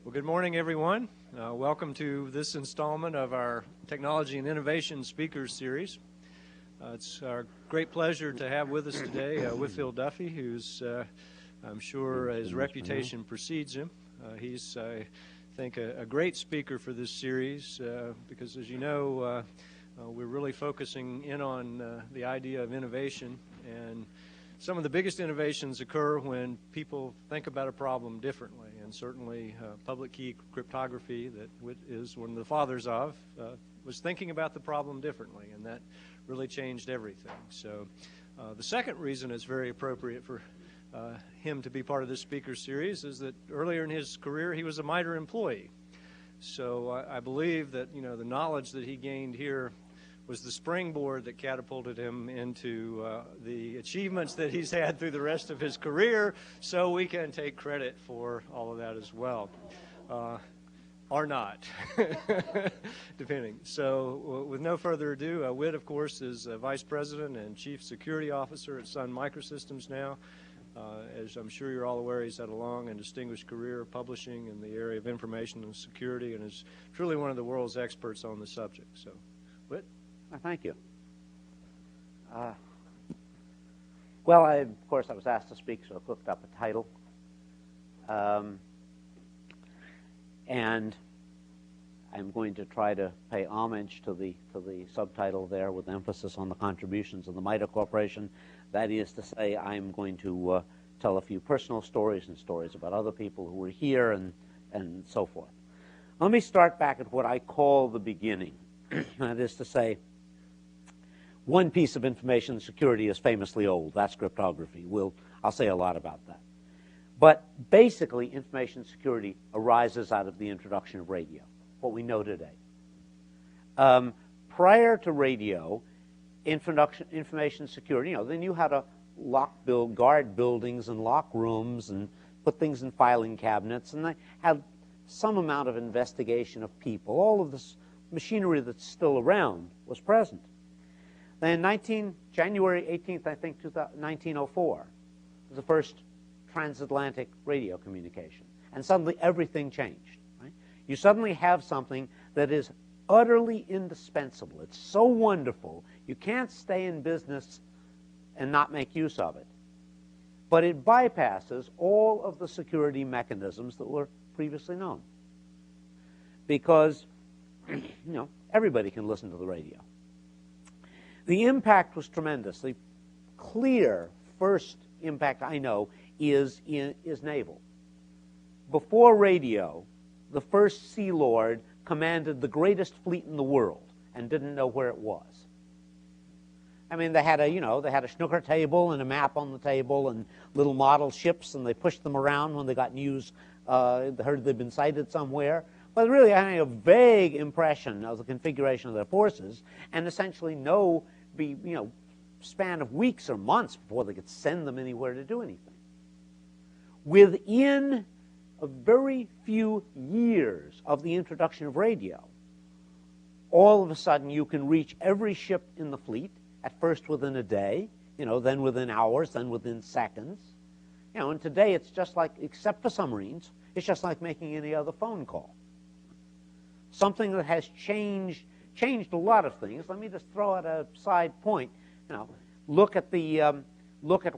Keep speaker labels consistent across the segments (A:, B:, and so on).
A: Well, good morning, everyone. Welcome to this installment of our Technology and Innovation Speakers Series. It's our great pleasure to have with us today Whitfield Diffie, who's, I'm sure, his reputation precedes him. He's, I think, a great speaker for this series because, as you know, we're really focusing in on the idea of innovation, and some of the biggest innovations occur when people think about a problem differently, and certainly public key cryptography, that is one of the fathers of, was thinking about the problem differently, and that really changed everything. So the second reason it's very appropriate for him to be part of this speaker series is that earlier in his career he was a MITRE employee. So I believe that, you know, the knowledge that he gained here was the springboard that catapulted him into the achievements that he's had through the rest of his career, so we can take credit for all of that as well. Or not, depending. So with no further ado, Whit, of course, is Vice President and Chief Security Officer at Sun Microsystems now. As I'm sure you're all aware, he's had a long and distinguished career publishing in the area of information and security, and is truly one of the world's experts on the subject. So, Whit?
B: Thank you. Well, of course, I was asked to speak, so I looked up a title. And I'm going to try to pay homage to the subtitle there, with emphasis on the contributions of the MITRE Corporation. That is to say, I'm going to tell a few personal stories and stories about other people who were here and so forth. Let me start back at what I call the beginning. That is to say, one piece of information security is famously old. That's cryptography. I'll say a lot about that. But basically, information security arises out of the introduction of radio, what we know today. Prior to radio, information security, they knew how to guard buildings and lock rooms and put things in filing cabinets, and they had some amount of investigation of people. All of this machinery that's still around was present. Then January 18th, I think, 1904, was the first transatlantic radio communication. And suddenly everything changed. Right? You suddenly have something that is utterly indispensable. It's so wonderful, you can't stay in business and not make use of it. But it bypasses all of the security mechanisms that were previously known. Because, everybody can listen to the radio. The impact was tremendous. The clear first impact I know is naval. Before radio, the first Sea Lord commanded the greatest fleet in the world and didn't know where it was. I mean, they had a snooker table and a map on the table and little model ships, and they pushed them around when they got news, they heard they'd been sighted somewhere. But really, I had a vague impression of the configuration of their forces, and essentially no span of weeks or months before they could send them anywhere to do anything. Within a very few years of the introduction of radio, all of a sudden you can reach every ship in the fleet, at first within a day, then within hours, then within seconds. And today it's just like, except for submarines, it's just like making any other phone call. Something that has changed a lot of things. Let me just throw out a side point. Look at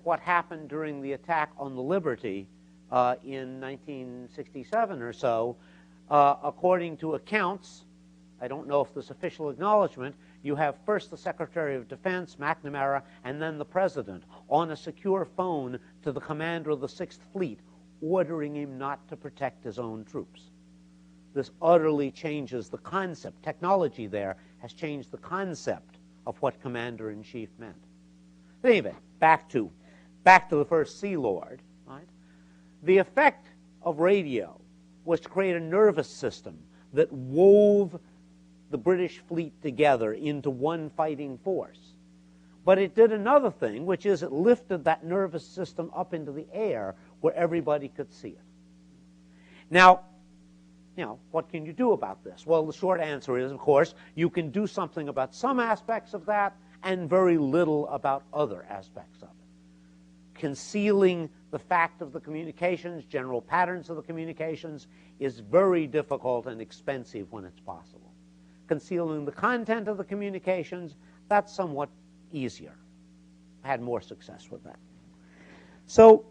B: what happened during the attack on the Liberty in 1967 or so. According to accounts, I don't know if there's official acknowledgement, you have first the Secretary of Defense, McNamara, and then the President on a secure phone to the commander of the 6th Fleet, ordering him not to protect his own troops. This utterly changes the concept. Technology there has changed the concept of what commander-in-chief meant. But anyway, back to the first Sea Lord. Right? The effect of radio was to create a nervous system that wove the British fleet together into one fighting force. But it did another thing, which is it lifted that nervous system up into the air where everybody could see it. Now, what can you do about this? Well, the short answer is, of course, you can do something about some aspects of that and very little about other aspects of it. concealing the fact of the communications, general patterns of the communications, is very difficult and expensive when it's possible. Concealing the content of the communications, that's somewhat easier. I had more success with that. So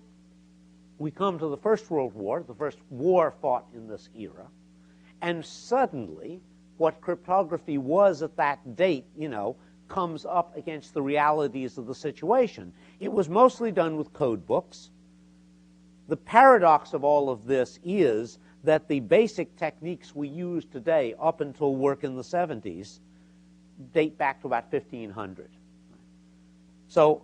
B: we come to the First World War, the first war fought in this era, and suddenly what cryptography was at that date, comes up against the realities of the situation. It was mostly done with code books. The paradox of all of this is that the basic techniques we use today up until work in the 70s date back to about 1500. So,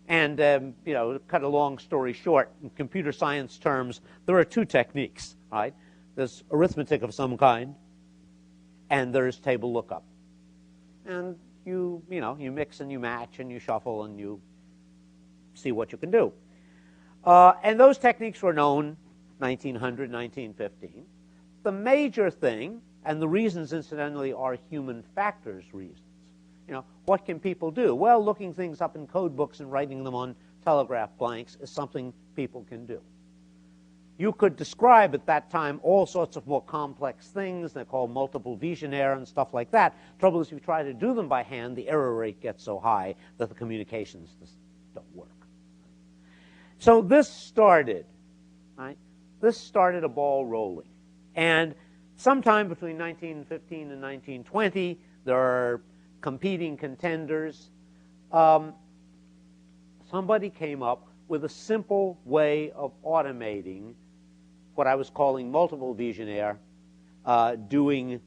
B: and to cut a long story short, in computer science terms, there are two techniques, right? There's arithmetic of some kind, and there's table lookup. And you mix and you match and you shuffle and you see what you can do. And those techniques were known 1900, 1915. The major thing, and the reasons, incidentally, are human factors reasons. What can people do? Well, looking things up in code books and writing them on telegraph blanks is something people can do. You could describe at that time all sorts of more complex things. They're called multiple visionnaire and stuff like that. Trouble is, if you try to do them by hand, the error rate gets so high that the communications just don't work. So this started, right? This started a ball rolling. And sometime between 1915 and 1920, there are competing contenders. Somebody came up with a simple way of automating what I was calling multiple visionnaire, doing,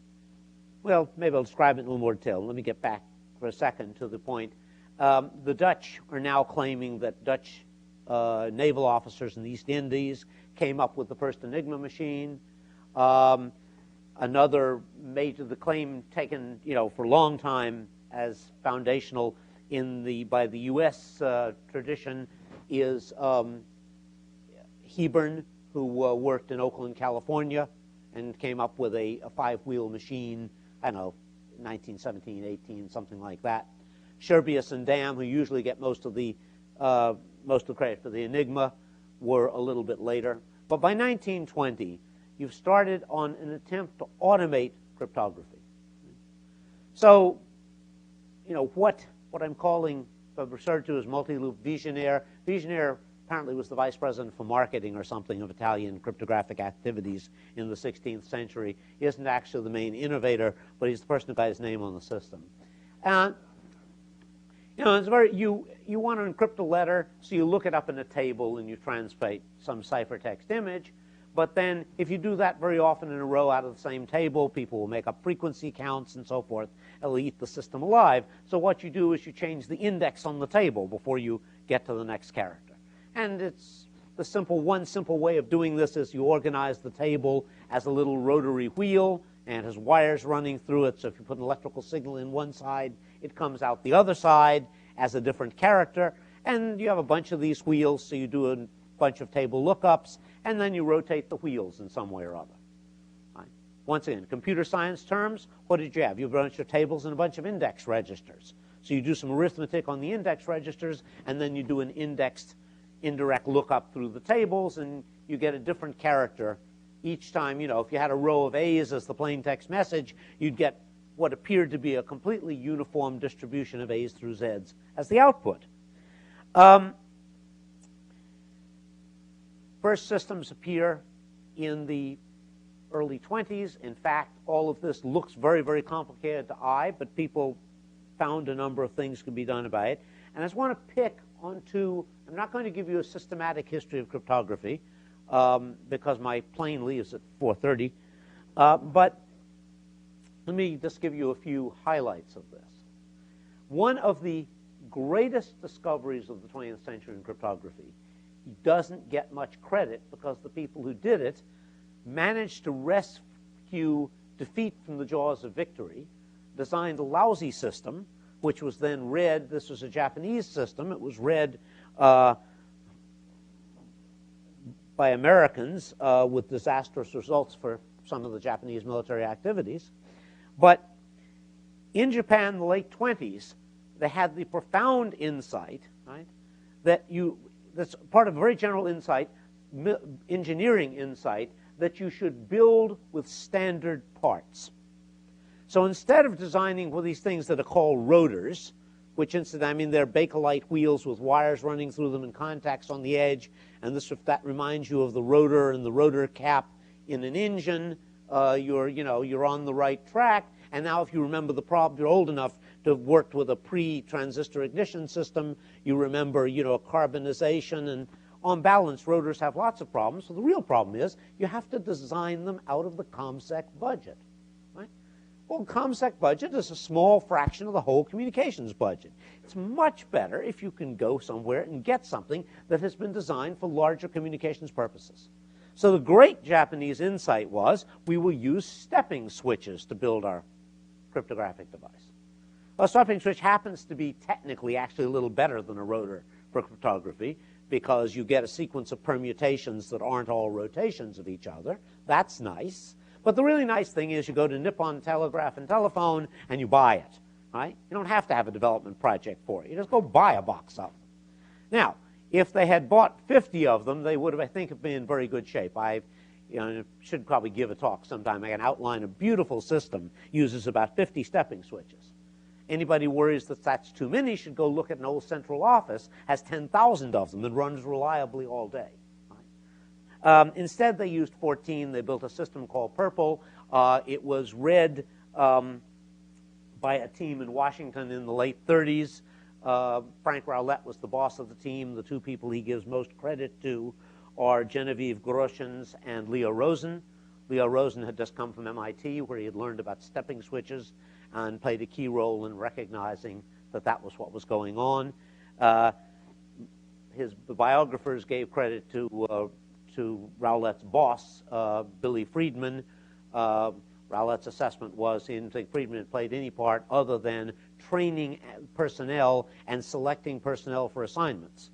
B: well, maybe I'll describe it in a little more detail. Let me get back for a second to the point. The Dutch are now claiming that Dutch naval officers in the East Indies came up with the first Enigma machine. Another major, the claim taken, for a long time as foundational by the U.S. Tradition is Hebern, who worked in Oakland, California, and came up with a five-wheel machine, I don't know, 1917, 18, something like that. Scherbius and Dam, who usually get most of the credit for the Enigma, were a little bit later. But by 1920, you've started on an attempt to automate cryptography. So, what I'm calling, referred to as multi-loop visionnaire. Visionnaire apparently was the vice president for marketing or something of Italian cryptographic activities in the 16th century. He isn't actually the main innovator, but he's the person who got his name on the system. And it's you want to encrypt a letter, so you look it up in a table and you translate some ciphertext image. But then if you do that very often in a row out of the same table, people will make up frequency counts and so forth. It'll eat the system alive. So what you do is you change the index on the table before you get to the next character. And it's one simple way of doing this is you organize the table as a little rotary wheel and has wires running through it. So if you put an electrical signal in one side, it comes out the other side as a different character. And you have a bunch of these wheels, so you do a bunch of table lookups, and then you rotate the wheels in some way or other. Right? Once again, computer science terms, what did you have? You have a bunch of tables and a bunch of index registers. So you do some arithmetic on the index registers, and then you do an indexed indirect lookup through the tables, and you get a different character each time. If you had a row of A's as the plain text message, you'd get what appeared to be a completely uniform distribution of A's through Z's as the output. First systems appear in the early 20s. In fact, all of this looks very, very complicated to eye, but people found a number of things could be done about it. And I just want to pick on two. I'm not going to give you a systematic history of cryptography because my plane leaves at 4:30. But let me just give you a few highlights of this. One of the greatest discoveries of the 20th century in cryptography doesn't get much credit because the people who did it managed to rescue defeat from the jaws of victory, designed a lousy system, which was then read. This was a Japanese system. It was read by Americans with disastrous results for some of the Japanese military activities. But in Japan in the late 20s, they had the profound insight, right, that that's part of a very general insight, engineering insight, that you should build with standard parts. So instead of designing for these things that are called rotors, which incidentally, I mean, they're Bakelite wheels with wires running through them and contacts on the edge, and that reminds you of the rotor and the rotor cap in an engine, you're on the right track. And now if you remember the problem, you're old enough to have worked with a pre-transistor ignition system, you remember, carbonization, and on balance, rotors have lots of problems. So the real problem is you have to design them out of the ComSec budget, right? Well, ComSec budget is a small fraction of the whole communications budget. It's much better if you can go somewhere and get something that has been designed for larger communications purposes. So the great Japanese insight was we will use stepping switches to build our cryptographic device. A stepping switch happens to be technically actually a little better than a rotor for cryptography because you get a sequence of permutations that aren't all rotations of each other. That's nice. But the really nice thing is you go to Nippon Telegraph and Telephone and you buy it, right? You don't have to have a development project for it. You just go buy a box of them. Now, if they had bought 50 of them, they would have, I think, been in very good shape. I should probably give a talk sometime. I can outline a beautiful system, uses about 50 stepping switches. Anybody worries that that's too many should go look at an old central office, has 10,000 of them and runs reliably all day. Instead, they used 14. They built a system called Purple. It was read by a team in Washington in the late 30s. Frank Rowlett was the boss of the team. The two people he gives most credit to are Genevieve Groshans and Leo Rosen. Leo Rosen had just come from MIT, where he had learned about stepping switches and played a key role in recognizing that that was what was going on. His biographers gave credit to Rowlett's boss, Billy Friedman. Rowlett's assessment was he didn't think Friedman had played any part other than training personnel and selecting personnel for assignments.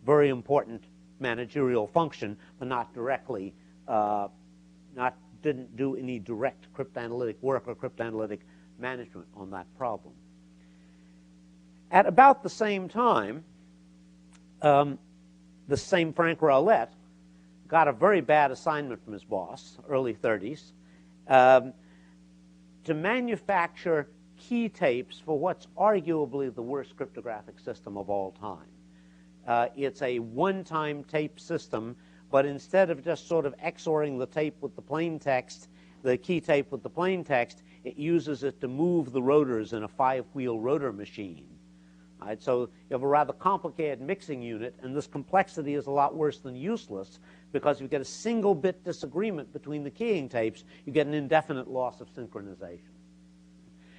B: Very important managerial function, but not directly, didn't do any direct cryptanalytic work or cryptanalytic management on that problem. At about the same time, the same Frank Rowlett got a very bad assignment from his boss, early 30s, to manufacture key tapes for what's arguably the worst cryptographic system of all time. It's a one-time tape system, but instead of just sort of XORing the tape with the plain text, the key tape with the plain text, it uses it to move the rotors in a 5-wheel rotor machine. Right, so you have a rather complicated mixing unit, and this complexity is a lot worse than useless, because if you get a single bit disagreement between the keying tapes, you get an indefinite loss of synchronization.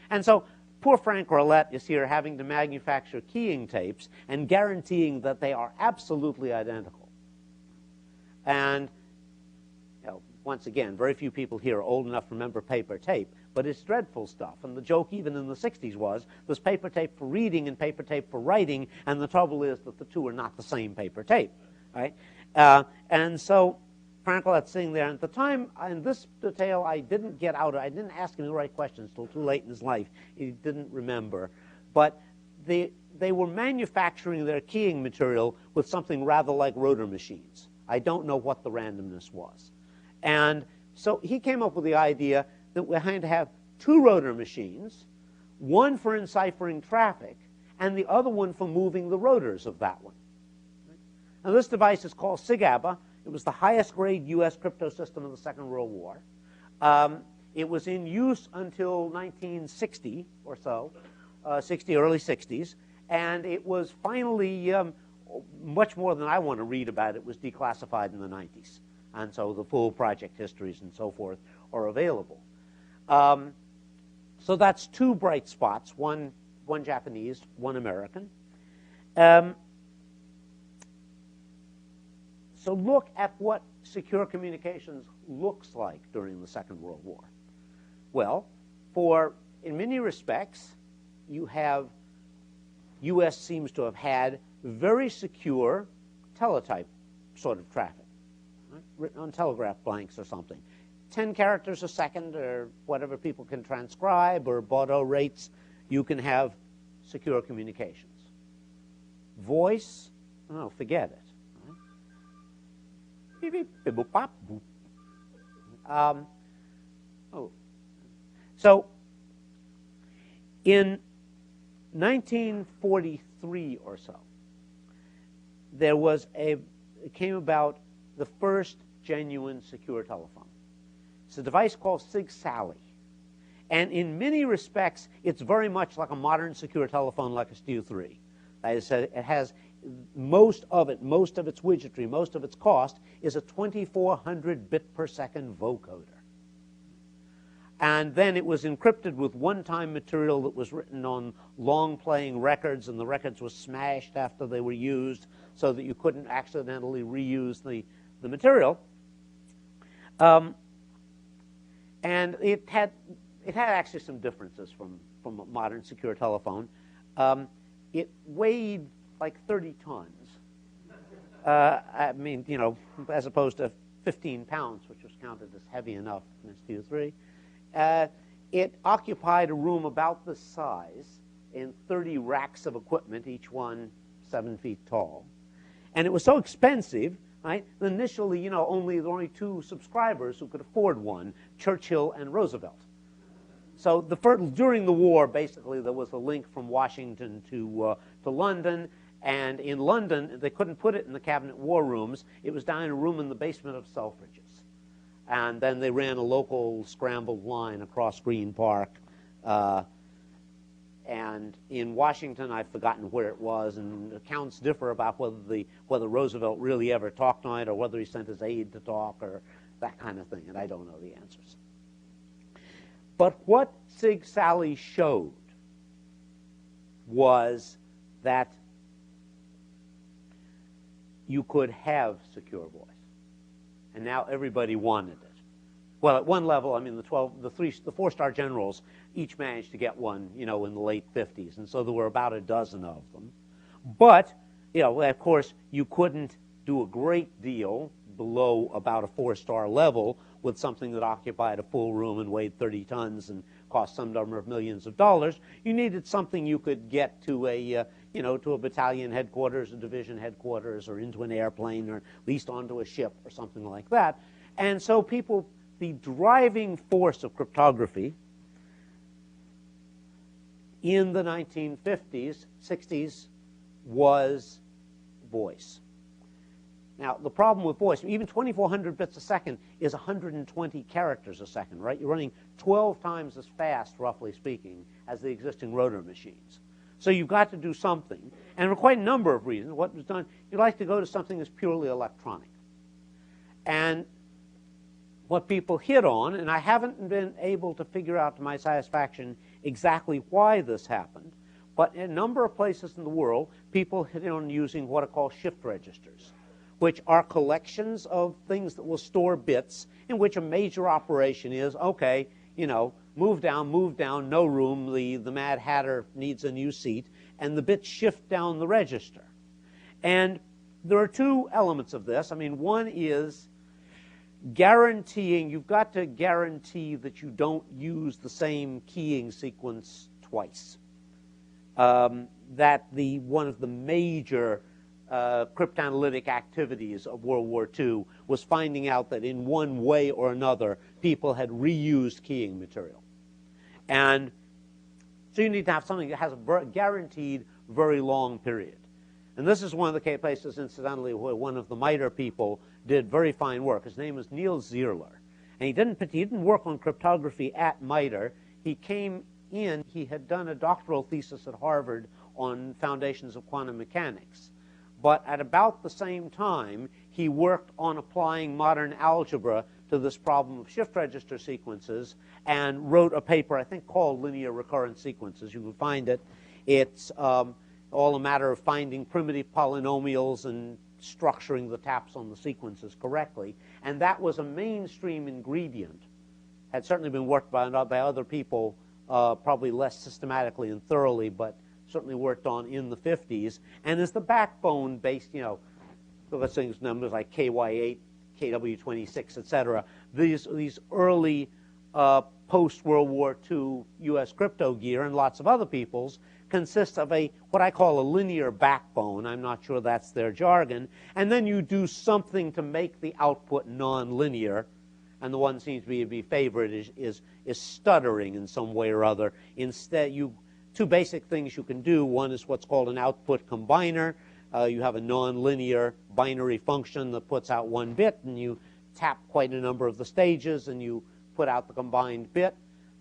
B: And so poor Frank Rowlett is here having to manufacture keying tapes and guaranteeing that they are absolutely identical. And once again, very few people here are old enough to remember paper tape, but it's dreadful stuff. And the joke even in the 60s was there's paper tape for reading and paper tape for writing, and the trouble is that the two are not the same paper tape, right? And so Frank Rowlett's sitting there, and at the time, in this detail, I didn't ask him the right questions till too late in his life. He didn't remember. But they were manufacturing their keying material with something rather like rotor machines. I don't know what the randomness was. And so he came up with the idea that we're going to have two rotor machines, one for enciphering traffic, and the other one for moving the rotors of that one. Now, this device is called SIGABA. It was the highest grade U.S. crypto system of the Second World War. It was in use until 1960 or so, early 60s, and it was finally, much more than I want to read about it, was declassified in the 90s. And so the full project histories and so forth are available. So that's two bright spots, one Japanese, one American. So look at what secure communications looks like during the Second World War. Well, in many respects, U.S. seems to have had very secure teletype sort of traffic, right? Written on telegraph blanks or something. 10 characters a second or whatever people can transcribe, or Baudot rates, you can have secure communications. Voice, No, forget it. Right? Beep, beep, beep, boop, bop, boop. So in 1943 or so, it came about the first genuine secure telephone. It's a device called Sig Sally. And in many respects, it's very much like a modern secure telephone like a STU-3. That is, it has most of its widgetry, most of its cost is a 2400 bit per second vocoder. And then it was encrypted with one-time material that was written on long-playing records, and the records were smashed after they were used so that you couldn't accidentally reuse the material. And it had actually some differences from a modern secure telephone. It weighed like 30 tons. I mean, you know, as opposed to 15 pounds, which was counted as heavy enough in STU-3. It occupied a room about this size in 30 racks of equipment, each one 7 feet tall. And it was so expensive, right? Initially, you know, there were only 2 subscribers who could afford one, Churchill and Roosevelt. So during the war, basically, there was a link from Washington to London. And in London, they couldn't put it in the cabinet war rooms. It was down in a room in the basement of Selfridges. And then they ran a local scrambled line across Green Park. And in Washington, I've forgotten where it was, and accounts differ about whether Roosevelt really ever talked on it or whether he sent his aide to talk or that kind of thing, and I don't know the answers. But what Sig Sally showed was that you could have secure voice. And now everybody wanted it. Well, at one level, I mean, the 4-star generals each managed to get one, you know, in the late 50s, and so there were about a dozen of them. But, you know, of course, you couldn't do a great deal below about a 4-star level with something that occupied a full room and weighed 30 tons and cost some number of millions of dollars. You needed something you could get to a to a battalion headquarters, a division headquarters, or into an airplane, or at least onto a ship, or something like that. And so the driving force of cryptography in the 1950s, 60s, was voice. Now, the problem with voice, even 2,400 bits a second is 120 characters a second, right? You're running 12 times as fast, roughly speaking, as the existing rotor machines. So you've got to do something. And for quite a number of reasons, what was done, you'd like to go to something that's purely electronic. And what people hit on, and I haven't been able to figure out to my satisfaction exactly why this happened, but in a number of places in the world, people hit on using what are called shift registers, which are collections of things that will store bits in which a major operation is, okay, you know, move down, no room, the Mad Hatter needs a new seat, and the bits shift down the register. And there are 2 elements of this. I mean, one is guaranteeing, you've got to guarantee that you don't use the same keying sequence twice. That one of the major cryptanalytic activities of World War II was finding out that in one way or another, people had reused keying material. And so you need to have something that has a guaranteed very long period. And this is one of the places, incidentally, where one of the MITRE people did very fine work. His name was Neil Zierler. And he didn't work on cryptography at MITRE. He came in, he had done a doctoral thesis at Harvard on foundations of quantum mechanics. But at about the same time, he worked on applying modern algebra to this problem of shift register sequences and wrote a paper, I think, called Linear Recurrent Sequences. You can find it. It's all a matter of finding primitive polynomials and structuring the taps on the sequences correctly. And that was a mainstream ingredient. Had certainly been worked by other people, probably less systematically and thoroughly, but certainly worked on in the 50s, and is the backbone based, you know, let's say numbers like KY8, KW26, etc. These early post-World War II U.S. crypto gear and lots of other people's consists of what I call a linear backbone. I'm not sure that's their jargon. And then you do something to make the output nonlinear. And the one seems to be favorite is stuttering in some way or other. Instead, two basic things you can do. One is what's called an output combiner. You have a nonlinear binary function that puts out one bit, and you tap quite a number of the stages, and you put out the combined bit.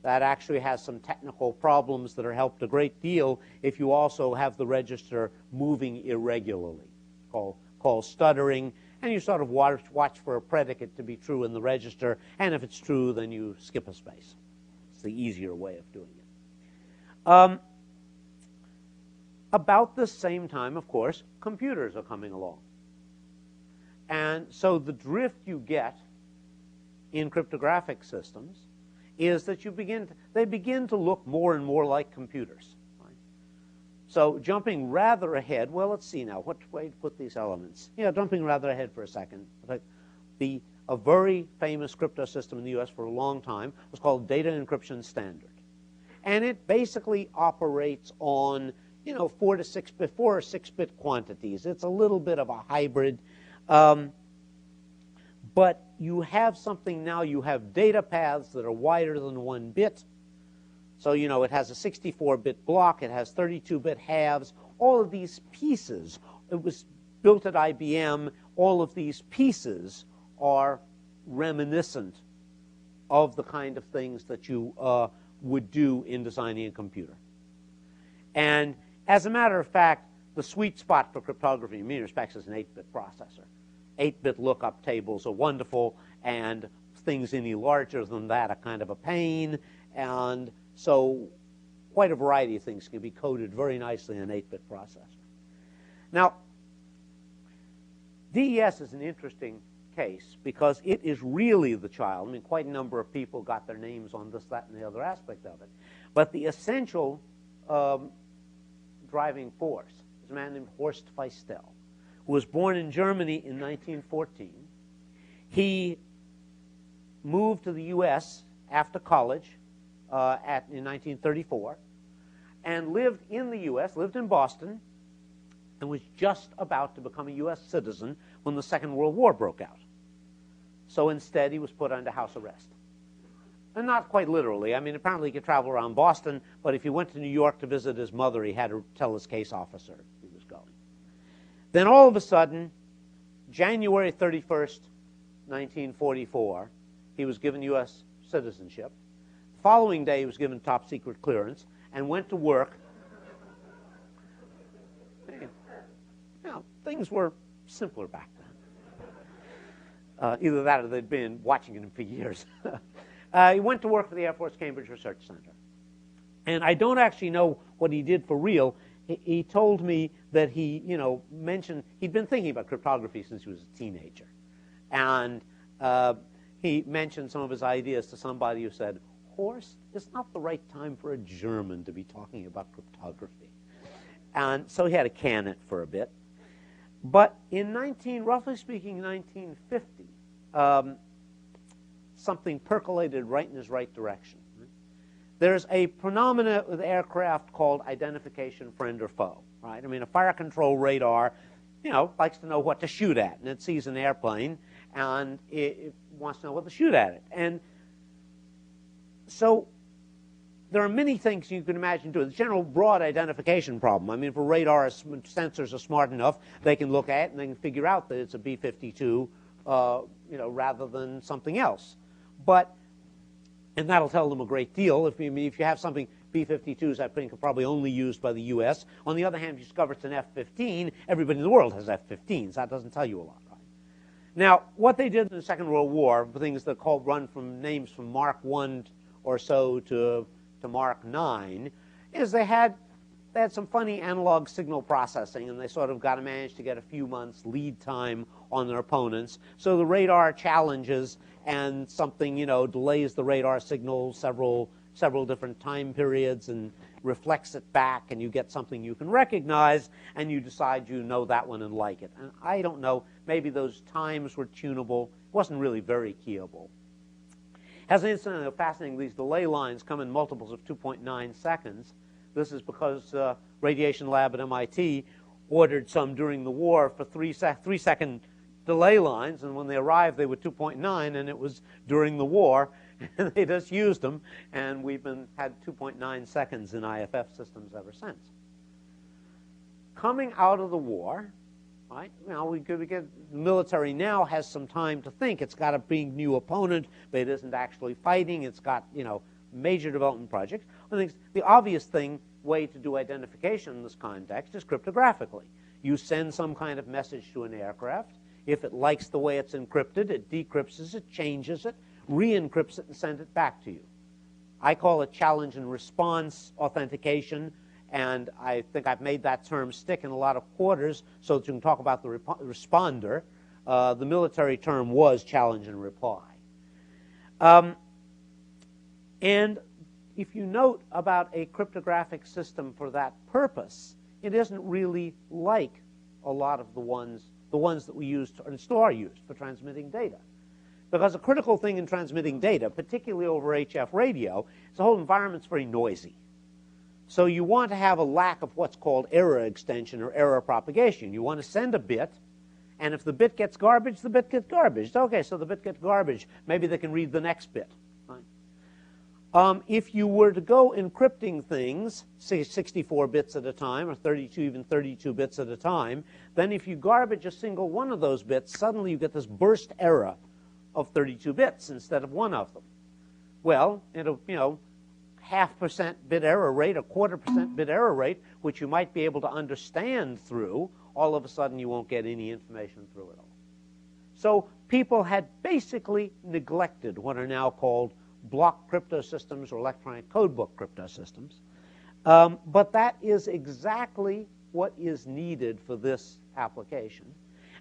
B: That actually has some technical problems that are helped a great deal if you also have the register moving irregularly, called stuttering. And you sort of watch for a predicate to be true in the register, and if it's true, then you skip a space. It's the easier way of doing it. About the same time, of course, computers are coming along. And so the drift you get in cryptographic systems is that they begin to look more and more like computers. Right? So jumping rather ahead, well, let's see now, what way to put these elements? Yeah, jumping rather ahead for a second. A very famous crypto system in the US for a long time was called Data Encryption Standard. And it basically operates on 4 or 6-bit quantities. It's a little bit of a hybrid. But you have something now, you have data paths that are wider than 1 bit. So, it has a 64-bit block, it has 32-bit halves. All of these pieces, it was built at IBM, all of these pieces are reminiscent of the kind of things that you would do in designing a computer. And as a matter of fact, the sweet spot for cryptography in many respects is an 8-bit processor. 8-bit lookup tables are wonderful, and things any larger than that are kind of a pain. And so quite a variety of things can be coded very nicely in an 8-bit processor. Now, DES is an interesting case because it is really the child. I mean, quite a number of people got their names on this, that, and the other aspect of it. But the essential driving force is a man named Horst Feistel, who was born in Germany in 1914. He moved to the U.S. after college in 1934 and lived in the U.S., lived in Boston, and was just about to become a U.S. citizen when the Second World War broke out. So instead, he was put under house arrest. And not quite literally. I mean, apparently he could travel around Boston, but if he went to New York to visit his mother, he had to tell his case officer he was going. Then all of a sudden, January 31st, 1944, he was given U.S. citizenship. The following day, he was given top secret clearance and went to work. Things were simpler back then. Either that or they'd been watching him for years. He went to work for the Air Force Cambridge Research Center. And I don't actually know what he did for real. He told me that he, mentioned he'd been thinking about cryptography since he was a teenager. And he mentioned some of his ideas to somebody who said, Horst, it's not the right time for a German to be talking about cryptography. And so he had to can it for a bit. But in roughly speaking, 1950, something percolated right in his right direction. There's a phenomenon with aircraft called identification friend or foe, right? I mean, a fire control radar, likes to know what to shoot at, and it sees an airplane, and it wants to know what to shoot at it. And so there are many things you can imagine doing. The general broad identification problem. I mean, if a radar sensors are smart enough, they can look at it and they can figure out that it's a B-52, rather than something else. And that'll tell them a great deal. If you have something, B-52s, I think, are probably only used by the U.S. On the other hand, if you discover it's an F-15, everybody in the world has F-15s. That doesn't tell you a lot, right? Now, what they did in the Second World War, things that run from names from Mark I or so to Mark 9, is they had some funny analog signal processing, and they sort of managed to get a few months lead time on their opponents. So the radar challenges, and something delays the radar signal several different time periods and reflects it back, and you get something you can recognize, and you decide you know that one and like it. And I don't know, maybe those times were tunable. It wasn't really very keyable. As an incident fascinating, these delay lines come in multiples of 2.9 seconds. This is because Radiation Lab at MIT ordered some during the war for 3-second delay lines, and when they arrived, they were 2.9, and it was during the war, and they just used them, and we've had 2.9 seconds in IFF systems ever since. Coming out of the war, right? The military now has some time to think. It's got a big new opponent, but it isn't actually fighting. It's got, major development projects. I think the obvious way to do identification in this context is cryptographically. You send some kind of message to an aircraft. If it likes the way it's encrypted, it decrypts it, changes it, re-encrypts it, and sends it back to you. I call it challenge and response authentication, and I think I've made that term stick in a lot of quarters so that you can talk about the responder. The military term was challenge and reply. And if you note about a cryptographic system for that purpose, it isn't really like a lot of the ones that we use and still are used for transmitting data. Because a critical thing in transmitting data, particularly over HF radio, is the whole environment's very noisy. So you want to have a lack of what's called error extension or error propagation. You want to send a bit, and if the bit gets garbage, the bit gets garbage. Okay, so the bit gets garbage. Maybe they can read the next bit. If you were to go encrypting things, say 64 bits at a time, or 32, even 32 bits at a time, then if you garbage a single one of those bits, suddenly you get this burst error of 32 bits instead of one of them. Well, it'll, 0.5% bit error rate, 0.25% bit error rate, which you might be able to understand through, all of a sudden you won't get any information through it all. So people had basically neglected what are now called block crypto systems or electronic codebook crypto systems. But that is exactly what is needed for this application.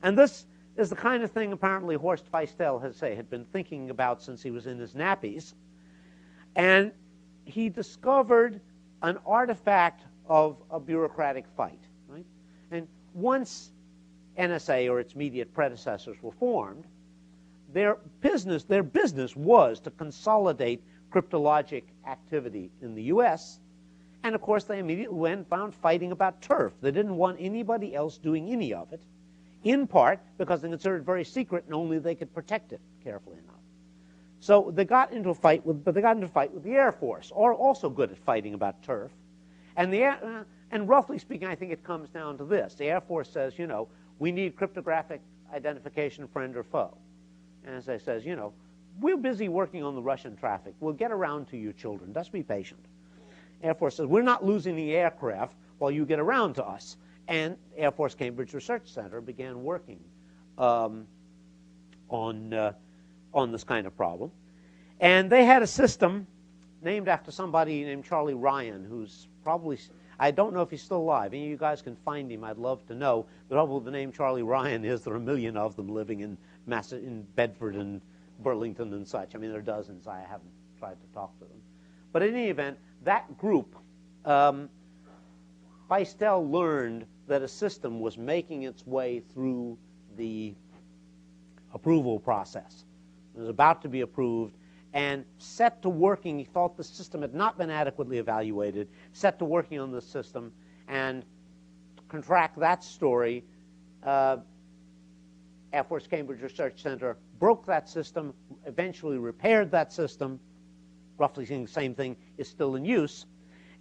B: And this is the kind of thing apparently Horst Feistel had been thinking about since he was in his nappies. And he discovered an artifact of a bureaucratic fight. Right? And once NSA or its immediate predecessors were formed, their business was to consolidate cryptologic activity in the U.S., and of course they immediately went and found fighting about turf. They didn't want anybody else doing any of it, in part because they considered it very secret and only they could protect it carefully enough. So they got into a fight with the Air Force, or also good at fighting about turf. And roughly speaking, I think it comes down to this. The Air Force says, we need cryptographic identification, friend or foe. NSA says, we're busy working on the Russian traffic. We'll get around to you children. Just be patient. Air Force says, we're not losing the aircraft while you get around to us. And Air Force Cambridge Research Center began working on this kind of problem. And they had a system named after somebody named Charlie Ryan, who's probably, I don't know if he's still alive. Any of you guys can find him, I'd love to know. The trouble with the name Charlie Ryan is there are a million of them living in Bedford and Burlington and such. I mean, there are dozens. I haven't tried to talk to them. But in any event, that group, Feistel learned that a system was making its way through the approval process. It was about to be approved and set to working. He thought the system had not been adequately evaluated, set to working on the system, and to contract that story, Air Force Cambridge Research Center broke that system, eventually repaired that system, roughly saying the same thing, is still in use.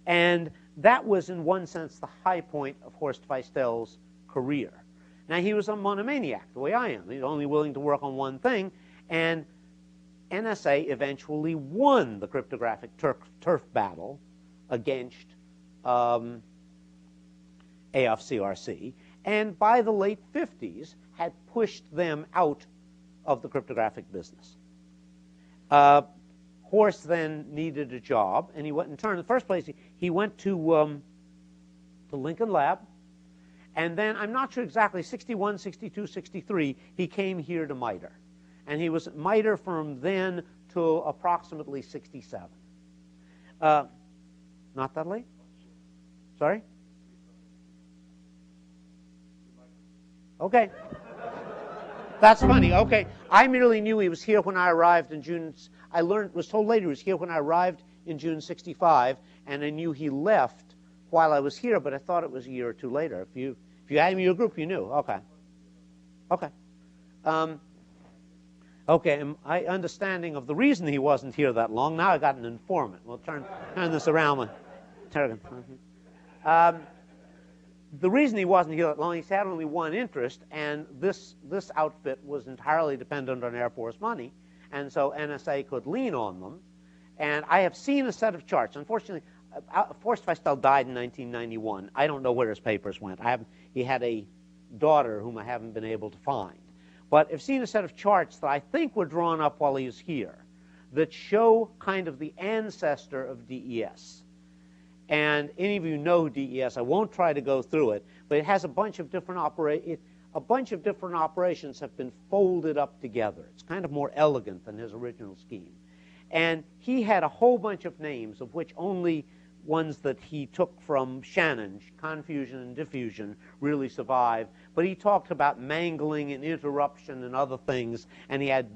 B: And that was, in one sense, the high point of Horst Feistel's career. Now, he was a monomaniac, the way I am. He's only willing to work on one thing. And NSA eventually won the cryptographic turf battle against AFCRC. And by the late 50s, had pushed them out of the cryptographic business. Horst then needed a job, and he went and turned. In the first place, he went to Lincoln Lab, and then, I'm not sure exactly, 61, 62, 63, he came here to MITRE. And he was at MITRE from then till approximately 67. Not that late? Sorry? Okay. That's funny. Okay. I merely knew he was here when I arrived in June. I was told later he was here when I arrived in June 65, and I knew he left while I was here, but I thought it was a year or two later. If you had him in your group, you knew. Okay. Okay. Okay, my understanding of the reason he wasn't here that long, now I got an informant. We'll turn this around. The reason he wasn't here that long, he's had only one interest, and this outfit was entirely dependent on Air Force money, and so NSA could lean on them. And I have seen a set of charts. Unfortunately, Forrest Feistel died in 1991. I don't know where his papers went. He had a daughter whom I haven't been able to find. But I've seen a set of charts that I think were drawn up while he was here that show kind of the ancestor of DES. And any of you know DES, I won't try to go through it, but it has a bunch of different operations have been folded up together. It's kind of more elegant than his original scheme. And he had a whole bunch of names, of which only ones that he took from Shannon, confusion and diffusion, really survive. But he talked about mangling and interruption and other things, and he had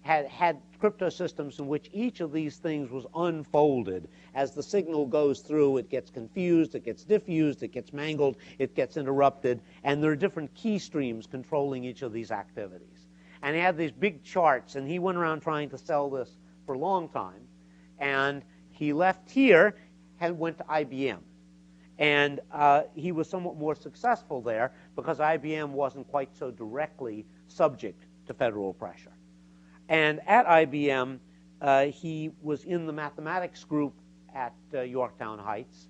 B: had crypto systems in which each of these things was unfolded. As the signal goes through, it gets confused, it gets diffused, it gets mangled, it gets interrupted, and there are different key streams controlling each of these activities. And he had these big charts, and he went around trying to sell this for a long time. And he left here and went to IBM. And he was somewhat more successful there because IBM wasn't quite so directly subject to federal pressure. And at IBM, he was in the mathematics group at Yorktown Heights.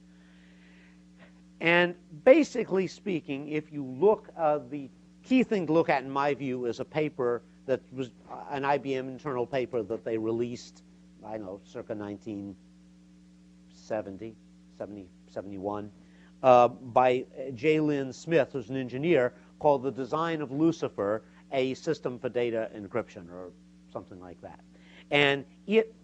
B: And basically speaking, if you look, the key thing to look at, in my view, is a paper that was an IBM internal paper that they released, I don't know, circa 1970, 71, by J. Lynn Smith, who's an engineer, called The Design of Lucifer, a System for Data Encryption, or something like that. And it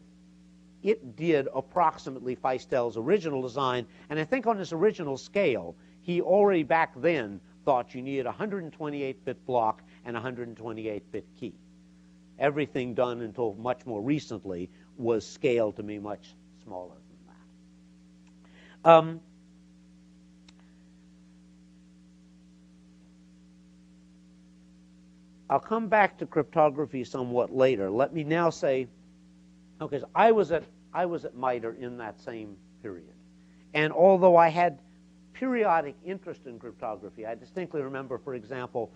B: did approximately Feistel's original design, and I think on his original scale, he already back then thought you needed a 128-bit block and a 128-bit key. Everything done until much more recently was scaled to be much smaller than that. I'll come back to cryptography somewhat later. Let me now say, okay, so I was at MITRE in that same period. And although I had periodic interest in cryptography, I distinctly remember, for example,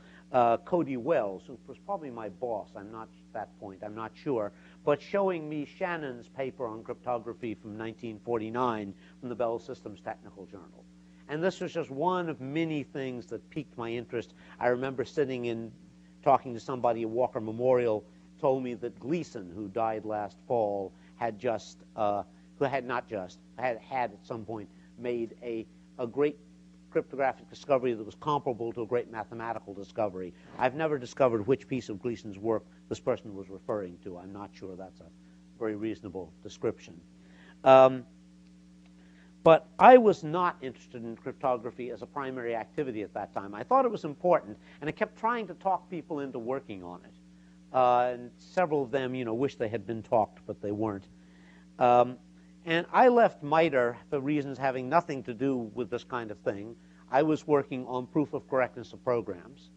B: Cody Wells, who was probably my boss, I'm not at that point, I'm not sure, but showing me Shannon's paper on cryptography from 1949 from the Bell Systems Technical Journal. And this was just one of many things that piqued my interest. I remember sitting and talking to somebody at Walker Memorial, told me that Gleason, who died last fall, had just, had at some point made a great cryptographic discovery that was comparable to a great mathematical discovery. I've never discovered which piece of Gleason's work this person was referring to. I'm not sure that's a very reasonable description. But I was not interested in cryptography as a primary activity at that time. I thought it was important, and I kept trying to talk people into working on it. And several of them, wish they had been talked, but they weren't. And I left MITRE for reasons having nothing to do with this kind of thing. I was working on proof of correctness of programs,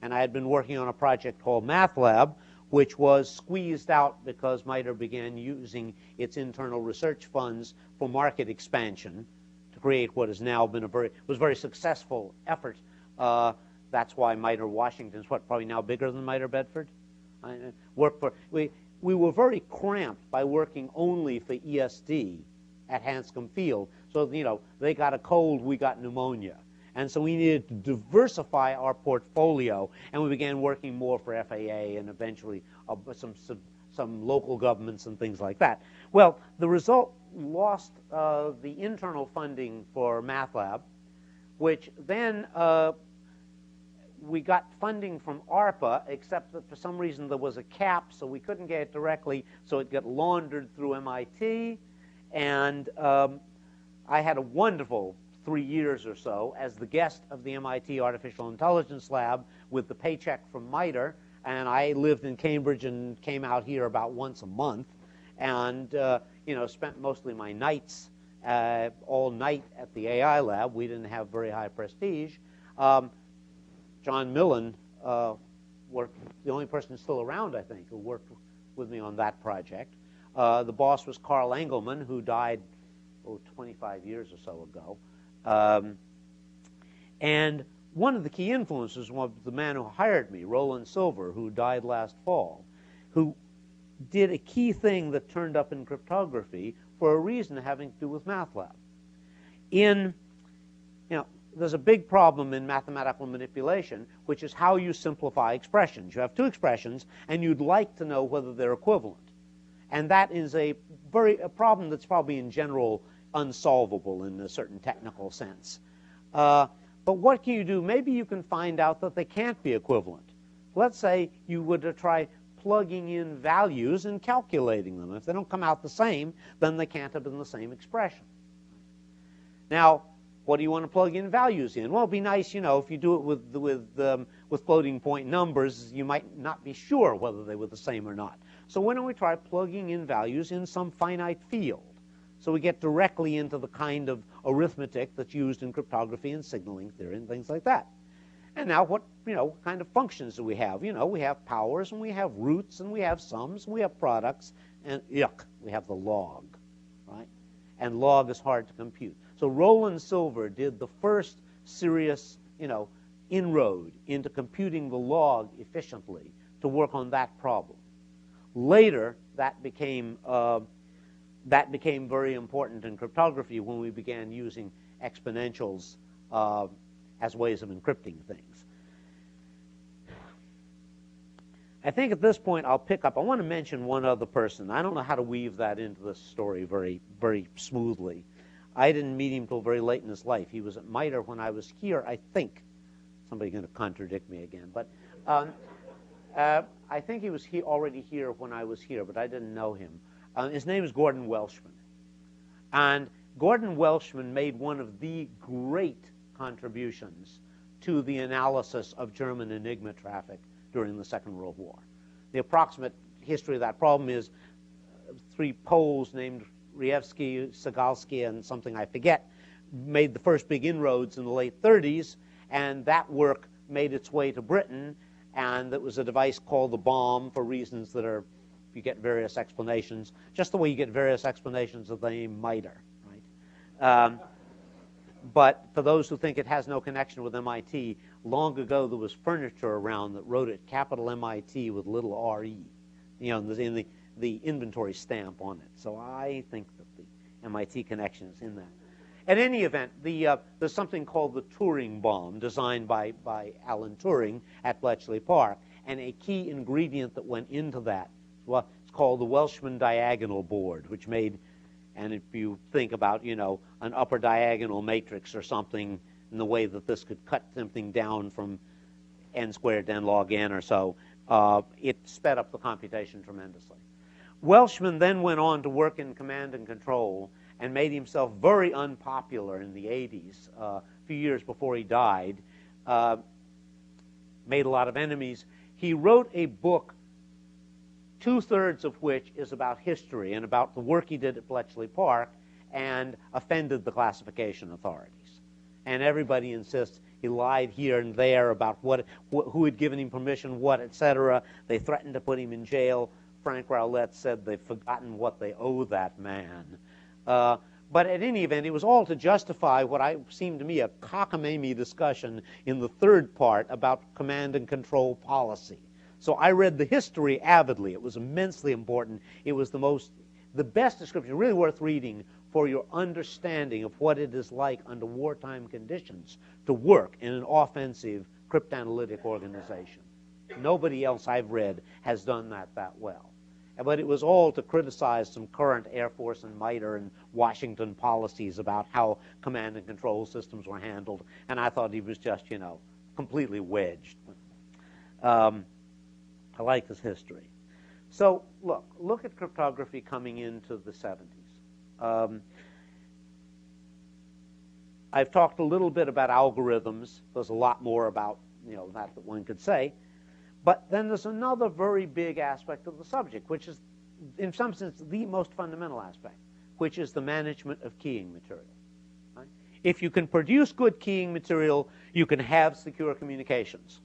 B: and I had been working on a project called MathLab, which was squeezed out because MITRE began using its internal research funds for market expansion to create what has now been a very successful effort. That's why MITRE Washington is probably now bigger than MITRE Bedford. We were very cramped by working only for ESD at Hanscom Field. So, they got a cold, we got pneumonia. And so we needed to diversify our portfolio, and we began working more for FAA and eventually some local governments and things like that. Well, the result lost the internal funding for MathLab, which then we got funding from ARPA, except that for some reason there was a cap, so we couldn't get it directly, so it got laundered through MIT. And I had a wonderful 3 years or so as the guest of the MIT Artificial Intelligence Lab with the paycheck from MITRE, and I lived in Cambridge and came out here about once a month, and spent mostly my nights all night at the AI lab. We didn't have very high prestige. John Millen worked, the only person still around, I think, who worked with me on that project. The boss was Carl Engelman, who died 25 years or so ago. And one of the key influences was the man who hired me, Roland Silver, who died last fall, who did a key thing that turned up in cryptography for a reason having to do with MATLAB. There's a big problem in mathematical manipulation, which is how you simplify expressions. You have two expressions, and you'd like to know whether they're equivalent. And that is a problem that's probably in general unsolvable in a certain technical sense. But what can you do? Maybe you can find out that they can't be equivalent. Let's say you were to try plugging in values and calculating them. If they don't come out the same, then they can't have been the same expression. Now, what do you want to plug in values in? Well, it'd be nice, if you do it with floating point numbers, you might not be sure whether they were the same or not. So why don't we try plugging in values in some finite field? So we get directly into the kind of arithmetic that's used in cryptography and signaling theory and things like that. And now what kind of functions do we have? We have powers, and we have roots, and we have sums, and we have products, and we have the log, right? And log is hard to compute. So Roland Silver did the first serious, inroad into computing the log efficiently to work on that problem. Later, that became very important in cryptography when we began using exponentials as ways of encrypting things. I think at this point I'll pick up. I want to mention one other person. I don't know how to weave that into this story very, very smoothly. I didn't meet him till very late in his life. He was at MITRE when I was here, I think. Somebody's going to contradict me again. But I think he was already here when I was here, but I didn't know him. His name is Gordon Welshman. And Gordon Welshman made one of the great contributions to the analysis of German Enigma traffic during the Second World War. The approximate history of that problem is three Poles named Rievsky, Segalski, and something I forget, made the first big inroads in the late 30s, and that work made its way to Britain, and it was a device called the bomb for reasons that are, you get various explanations, just the way you get various explanations of the name MITRE, right? But for those who think it has no connection with MIT, long ago there was furniture around that wrote it capital MIT with little RE, in the inventory stamp on it. So I think that the MIT connection is in that. At any event, there's something called the Turing bomb, designed by Alan Turing at Bletchley Park, and a key ingredient that went into that, well, it's called the Welshman diagonal board, which made, and if you think about, an upper diagonal matrix or something in the way that this could cut something down from n squared to n log n or so, it sped up the computation tremendously. Welshman then went on to work in command and control and made himself very unpopular in the 80s, a few years before he died, made a lot of enemies. He wrote a book, 2/3 of which is about history and about the work he did at Bletchley Park, and offended the classification authorities. And everybody insists he lied here and there about who had given him permission, what, etc. They threatened to put him in jail. Frank Rowlett said they've forgotten what they owe that man. But at any event, it was all to justify what seemed to me a cockamamie discussion in the third part about command and control policy. So I read the history avidly. It was immensely important. It was the best description, really worth reading for your understanding of what it is like under wartime conditions to work in an offensive cryptanalytic organization. Nobody else I've read has done that well. But it was all to criticize some current Air Force and MITRE and Washington policies about how command and control systems were handled. And I thought he was just, completely wedged. I like his history. So look at cryptography coming into the 70s. I've talked a little bit about algorithms. There's a lot more about that one could say. But then there's another very big aspect of the subject, which is, in some sense, the most fundamental aspect, which is the management of keying material. Right? If you can produce good keying material, you can have secure communications.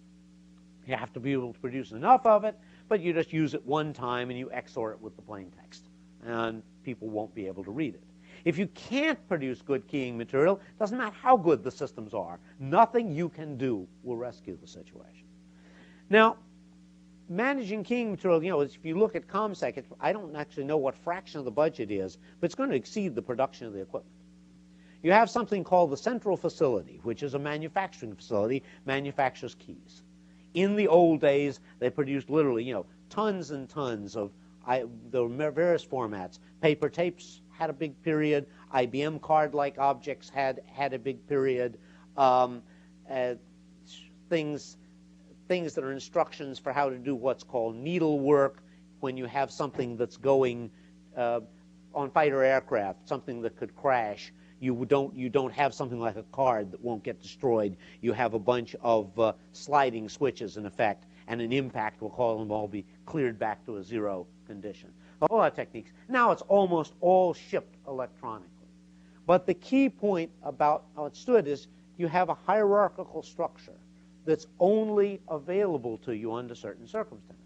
B: You have to be able to produce enough of it, but you just use it one time and you XOR it with the plain text, and people won't be able to read it. If you can't produce good keying material, it doesn't matter how good the systems are, nothing you can do will rescue the situation. Now, managing keying material, if you look at ComSec, I don't actually know what fraction of the budget is, but it's going to exceed the production of the equipment. You have something called the central facility, which is a manufacturing facility, manufactures keys. In the old days, they produced literally, tons and tons of the various formats. Paper tapes had a big period. IBM card-like objects had a big period. Things that are instructions for how to do what's called needlework when you have something that's going on fighter aircraft, something that could crash. You don't have something like a card that won't get destroyed. You have a bunch of sliding switches in effect, and an impact will call them all be cleared back to a zero condition. A whole lot of techniques. Now it's almost all shipped electronically. But the key point about how it stood is you have a hierarchical structure that's only available to you under certain circumstances.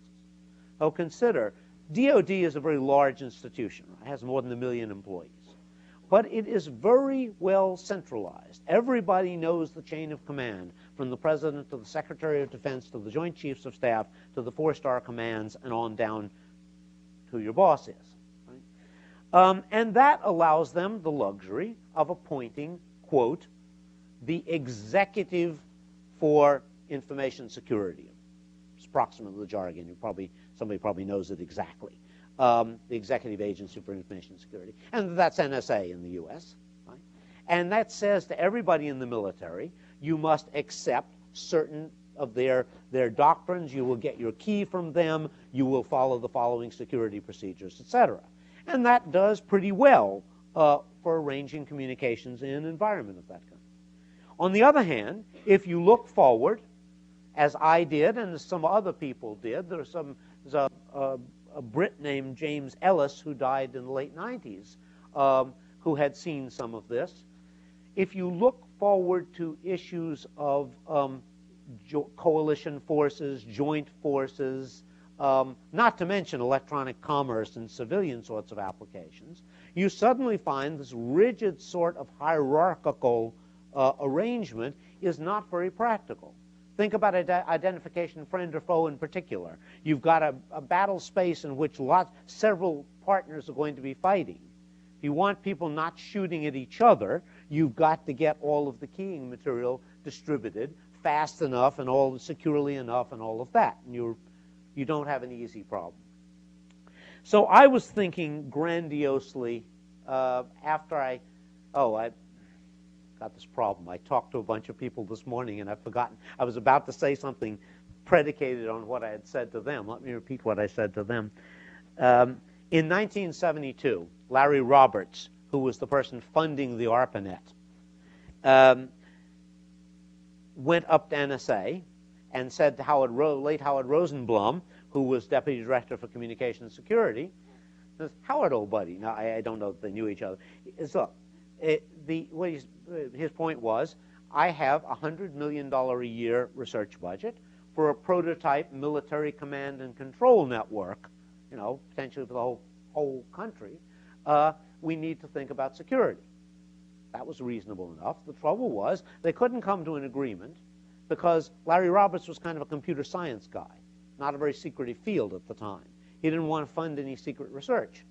B: So consider, DoD is a very large institution. It has more than 1 million employees. But it is very well centralized. Everybody knows the chain of command, from the President to the Secretary of Defense to the Joint Chiefs of Staff to the 4-star commands and on down to who your boss is. Right? And that allows them the luxury of appointing, quote, the executive for information security. It's approximately the jargon. Somebody probably knows it exactly. The Executive Agency for Information Security. And that's NSA in the U.S. Right? And that says to everybody in the military, you must accept certain of their doctrines. You will get your key from them. You will follow the following security procedures, etc. And that does pretty well for arranging communications in an environment of that kind. On the other hand, if you look forward, as I did and as some other people did, there's a Brit named James Ellis who died in the late 90s who had seen some of this. If you look forward to issues of coalition forces, joint forces, not to mention electronic commerce and civilian sorts of applications, you suddenly find this rigid sort of hierarchical arrangement is not very practical. Think about identification, friend or foe in particular. You've got a battle space in which several partners are going to be fighting. If you want people not shooting at each other, you've got to get all of the keying material distributed fast enough and all securely enough and all of that. And you don't have an easy problem. So I was thinking grandiosely after I got this problem. I talked to a bunch of people this morning and I've forgotten. I was about to say something predicated on what I had said to them. Let me repeat what I said to them. In 1972, Larry Roberts, who was the person funding the ARPANET, went up to NSA and said to late Howard Rosenblum, who was Deputy Director for Communications Security, says, Howard, old buddy. Now, I don't know if they knew each other. So, his point was, I have a $100 million a year research budget for a prototype military command and control network, potentially for the whole country. We need to think about security. That was reasonable enough. The trouble was they couldn't come to an agreement because Larry Roberts was kind of a computer science guy, not a very secretive field at the time. He didn't want to fund any secret research.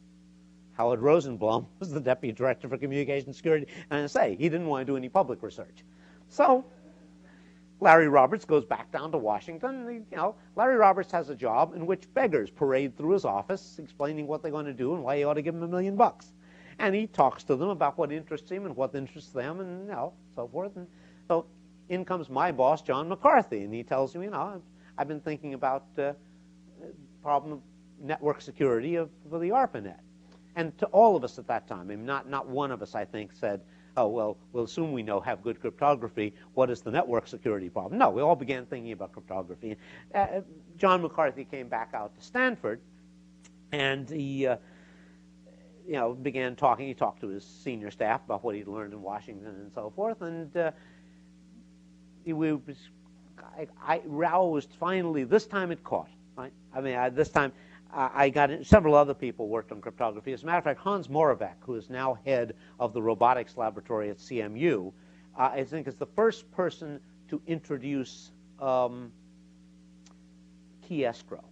B: Howard Rosenblum was the Deputy Director for Communications Security and NSA. He didn't want to do any public research. So Larry Roberts goes back down to Washington. Larry Roberts has a job in which beggars parade through his office explaining what they're going to do and why he ought to give them $1 million. And he talks to them about what interests him and what interests them and so forth. And so in comes my boss, John McCarthy, and he tells me, I've been thinking about the problem of network security for the ARPANET. And to all of us at that time, not one of us, I think, said, oh, well, we'll assume we have good cryptography. What is the network security problem? No, we all began thinking about cryptography. John McCarthy came back out to Stanford, and began talking. He talked to his senior staff about what he'd learned in Washington and so forth, and Raoul was finally, this time it caught. Right? I mean, this time I got in, several other people worked on cryptography. As a matter of fact, Hans Moravec, who is now head of the robotics laboratory at CMU, I think is the first person to introduce key escrow,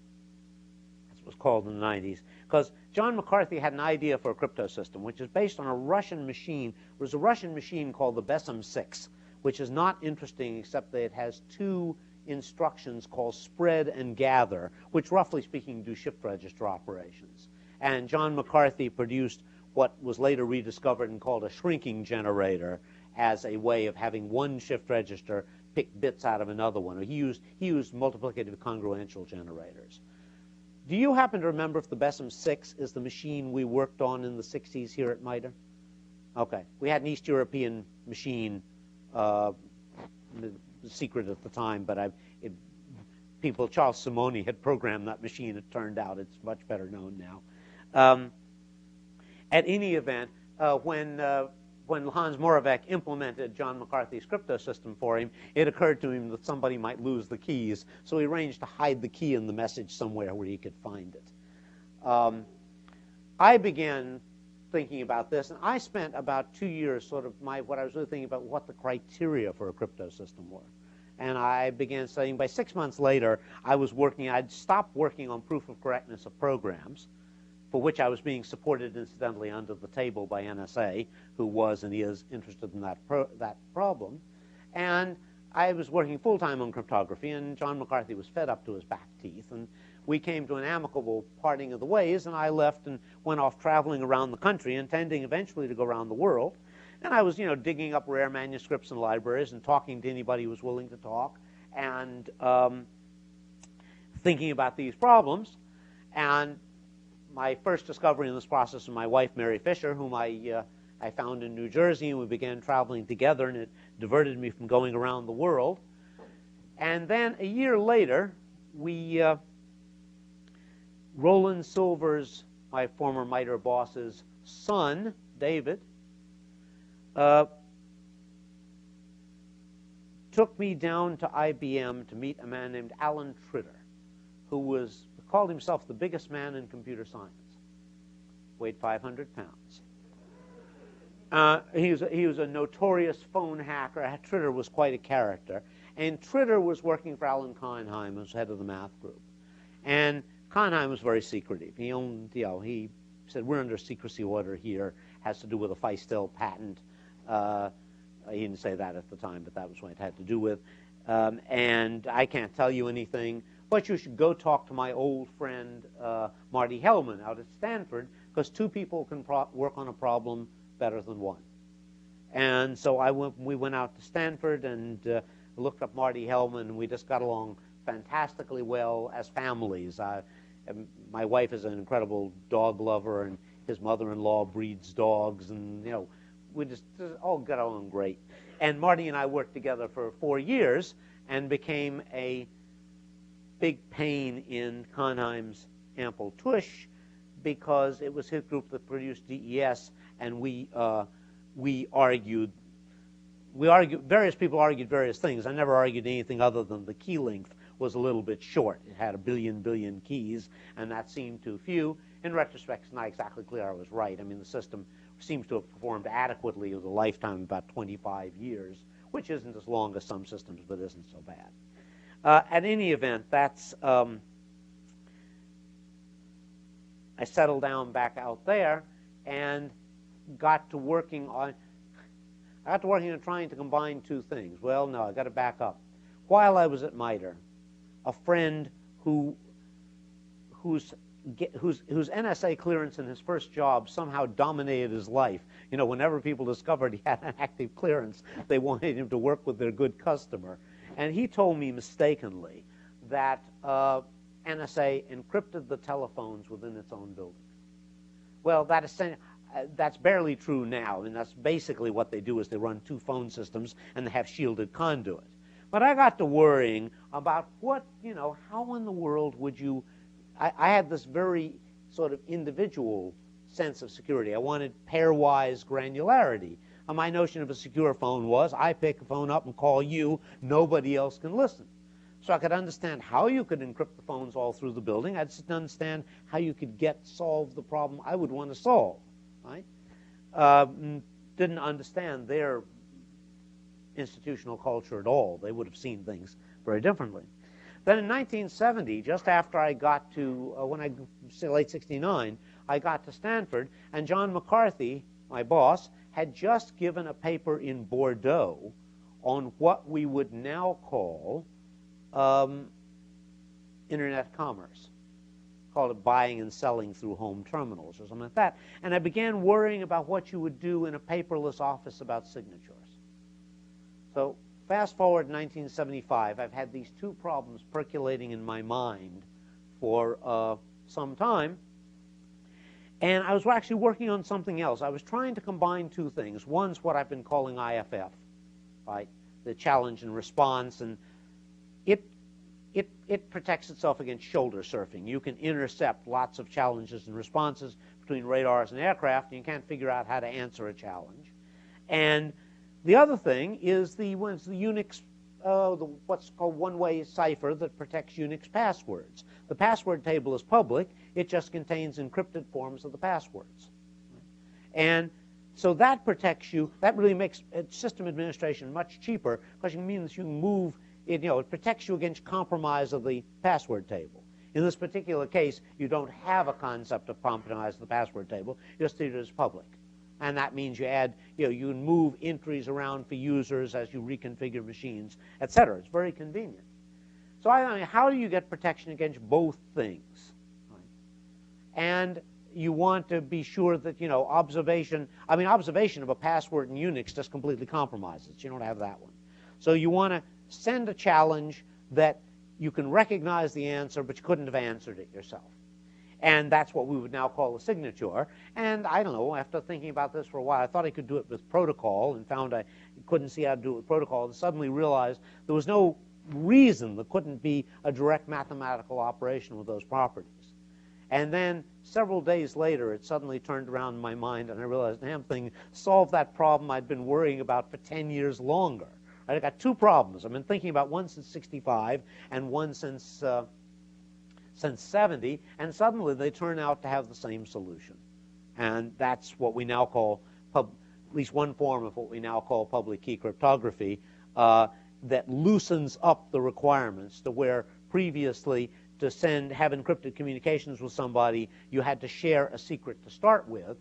B: as it was called in the 90s. Because John McCarthy had an idea for a crypto system, which is based on a Russian machine. It was a Russian machine called the Besem 6, which is not interesting except that it has two instructions called spread and gather, which roughly speaking do shift register operations. And John McCarthy produced what was later rediscovered and called a shrinking generator as a way of having one shift register pick bits out of another one. He used multiplicative congruential generators. Do you happen to remember if the Besem 6 is the machine we worked on in the 60s here at MITRE? Okay. We had an East European machine, secret at the time, but Charles Simoni had programmed that machine, it turned out. It's much better known now. At any event, when Hans Moravec implemented John McCarthy's crypto system for him, it occurred to him that somebody might lose the keys, so he arranged to hide the key in the message somewhere where he could find it. I began thinking about this, and I spent about 2 years what I was really thinking about what the criteria for a crypto system were. And I began studying. By 6 months later, I'd stopped working on proof of correctness of programs, for which I was being supported, incidentally, under the table by NSA, who was and is interested in that problem. And I was working full-time on cryptography, and John McCarthy was fed up to his back teeth. And we came to an amicable parting of the ways, and I left and went off traveling around the country, intending eventually to go around the world. And I was, digging up rare manuscripts in libraries and talking to anybody who was willing to talk, and thinking about these problems. And my first discovery in this process was my wife, Mary Fisher, whom I found in New Jersey, and we began traveling together, and it diverted me from going around the world. And then a year later, Roland Silver's, my former MITRE boss's son, David, took me down to IBM to meet a man named Alan Tritter, who called himself the biggest man in computer science. Weighed 500 pounds. He was a notorious phone hacker. Tritter was quite a character. And Tritter was working for Alan Conheim as head of the math group. And Conheim was very secretive. He said, we're under secrecy order here. Has to do with a Feistel patent. He didn't say that at the time, but that was what it had to do with. And I can't tell you anything, but you should go talk to my old friend Marty Hellman out at Stanford, because two people can work on a problem better than one. And so we went out to Stanford and looked up Marty Hellman, and we just got along fantastically well as families. My wife is an incredible dog lover, and his mother-in-law breeds dogs, and we just all got along great. And Marty and I worked together for 4 years and became a big pain in Conheim's ample tush, because it was his group that produced DES, and we argued. Various people argued various things. I never argued anything other than the key length was a little bit short. It had a billion keys, and that seemed too few. In retrospect, it's not exactly clear I was right. I mean, the system seems to have performed adequately with a lifetime of about 25 years, which isn't as long as some systems, but isn't so bad. At any event, I settled down back out there and got to working on trying to combine two things. Well, no, I got to back up. While I was at MITRE, a friend whose NSA clearance in his first job somehow dominated his life. Whenever people discovered he had an active clearance, they wanted him to work with their good customer. And he told me mistakenly that NSA encrypted the telephones within its own building. Well, that's barely true now. I mean, that's basically what they do, is they run two phone systems and they have shielded conduit. But I got to worrying about how in the world would you... I had this very sort of individual sense of security. I wanted pairwise granularity. My notion of a secure phone was I pick a phone up and call you, nobody else can listen. So I could understand how you could encrypt the phones all through the building. I just didn't understand how you could solve the problem I would want to solve. Right? Didn't understand their institutional culture at all. They would have seen things very differently. Then in 1970, just after I got to, late 69, I got to Stanford, and John McCarthy, my boss, had just given a paper in Bordeaux on what we would now call internet commerce. Called it buying and selling through home terminals or something like that. And I began worrying about what you would do in a paperless office about signatures. So fast forward 1975, I've had these two problems percolating in my mind for some time. And I was actually working on something else. I was trying to combine two things. One's what I've been calling IFF, right? The challenge and response. And it protects itself against shoulder surfing. You can intercept lots of challenges and responses between radars and aircraft, and you can't figure out how to answer a challenge. And the other thing is the Unix, what's called one-way cipher that protects Unix passwords. The password table is public. It just contains encrypted forms of the passwords. And so that protects you. That really makes system administration much cheaper because it means you can move it. It protects you against compromise of the password table. In this particular case, you don't have a concept of compromise of the password table. You just treat it as public. And that means you add, you can move entries around for users as you reconfigure machines, et cetera. It's very convenient. So how do you get protection against both things? Right? And you want to be sure that, observation of a password in Unix just completely compromises. You don't have that one. So you want to send a challenge that you can recognize the answer, but you couldn't have answered it yourself. And that's what we would now call a signature. And I don't know, after thinking about this for a while, I thought I could do it with protocol and found I couldn't see how to do it with protocol, and suddenly realized there was no reason there couldn't be a direct mathematical operation with those properties. And then several days later, it suddenly turned around in my mind, and I realized, damn thing, solved that problem I'd been worrying about for 10 years longer. I've got two problems. I've been thinking about one since 65 and one since 70, and suddenly they turn out to have the same solution. And that's what we now call, at least one form of what we now call public key cryptography, that loosens up the requirements to where previously to have encrypted communications with somebody, you had to share a secret to start with.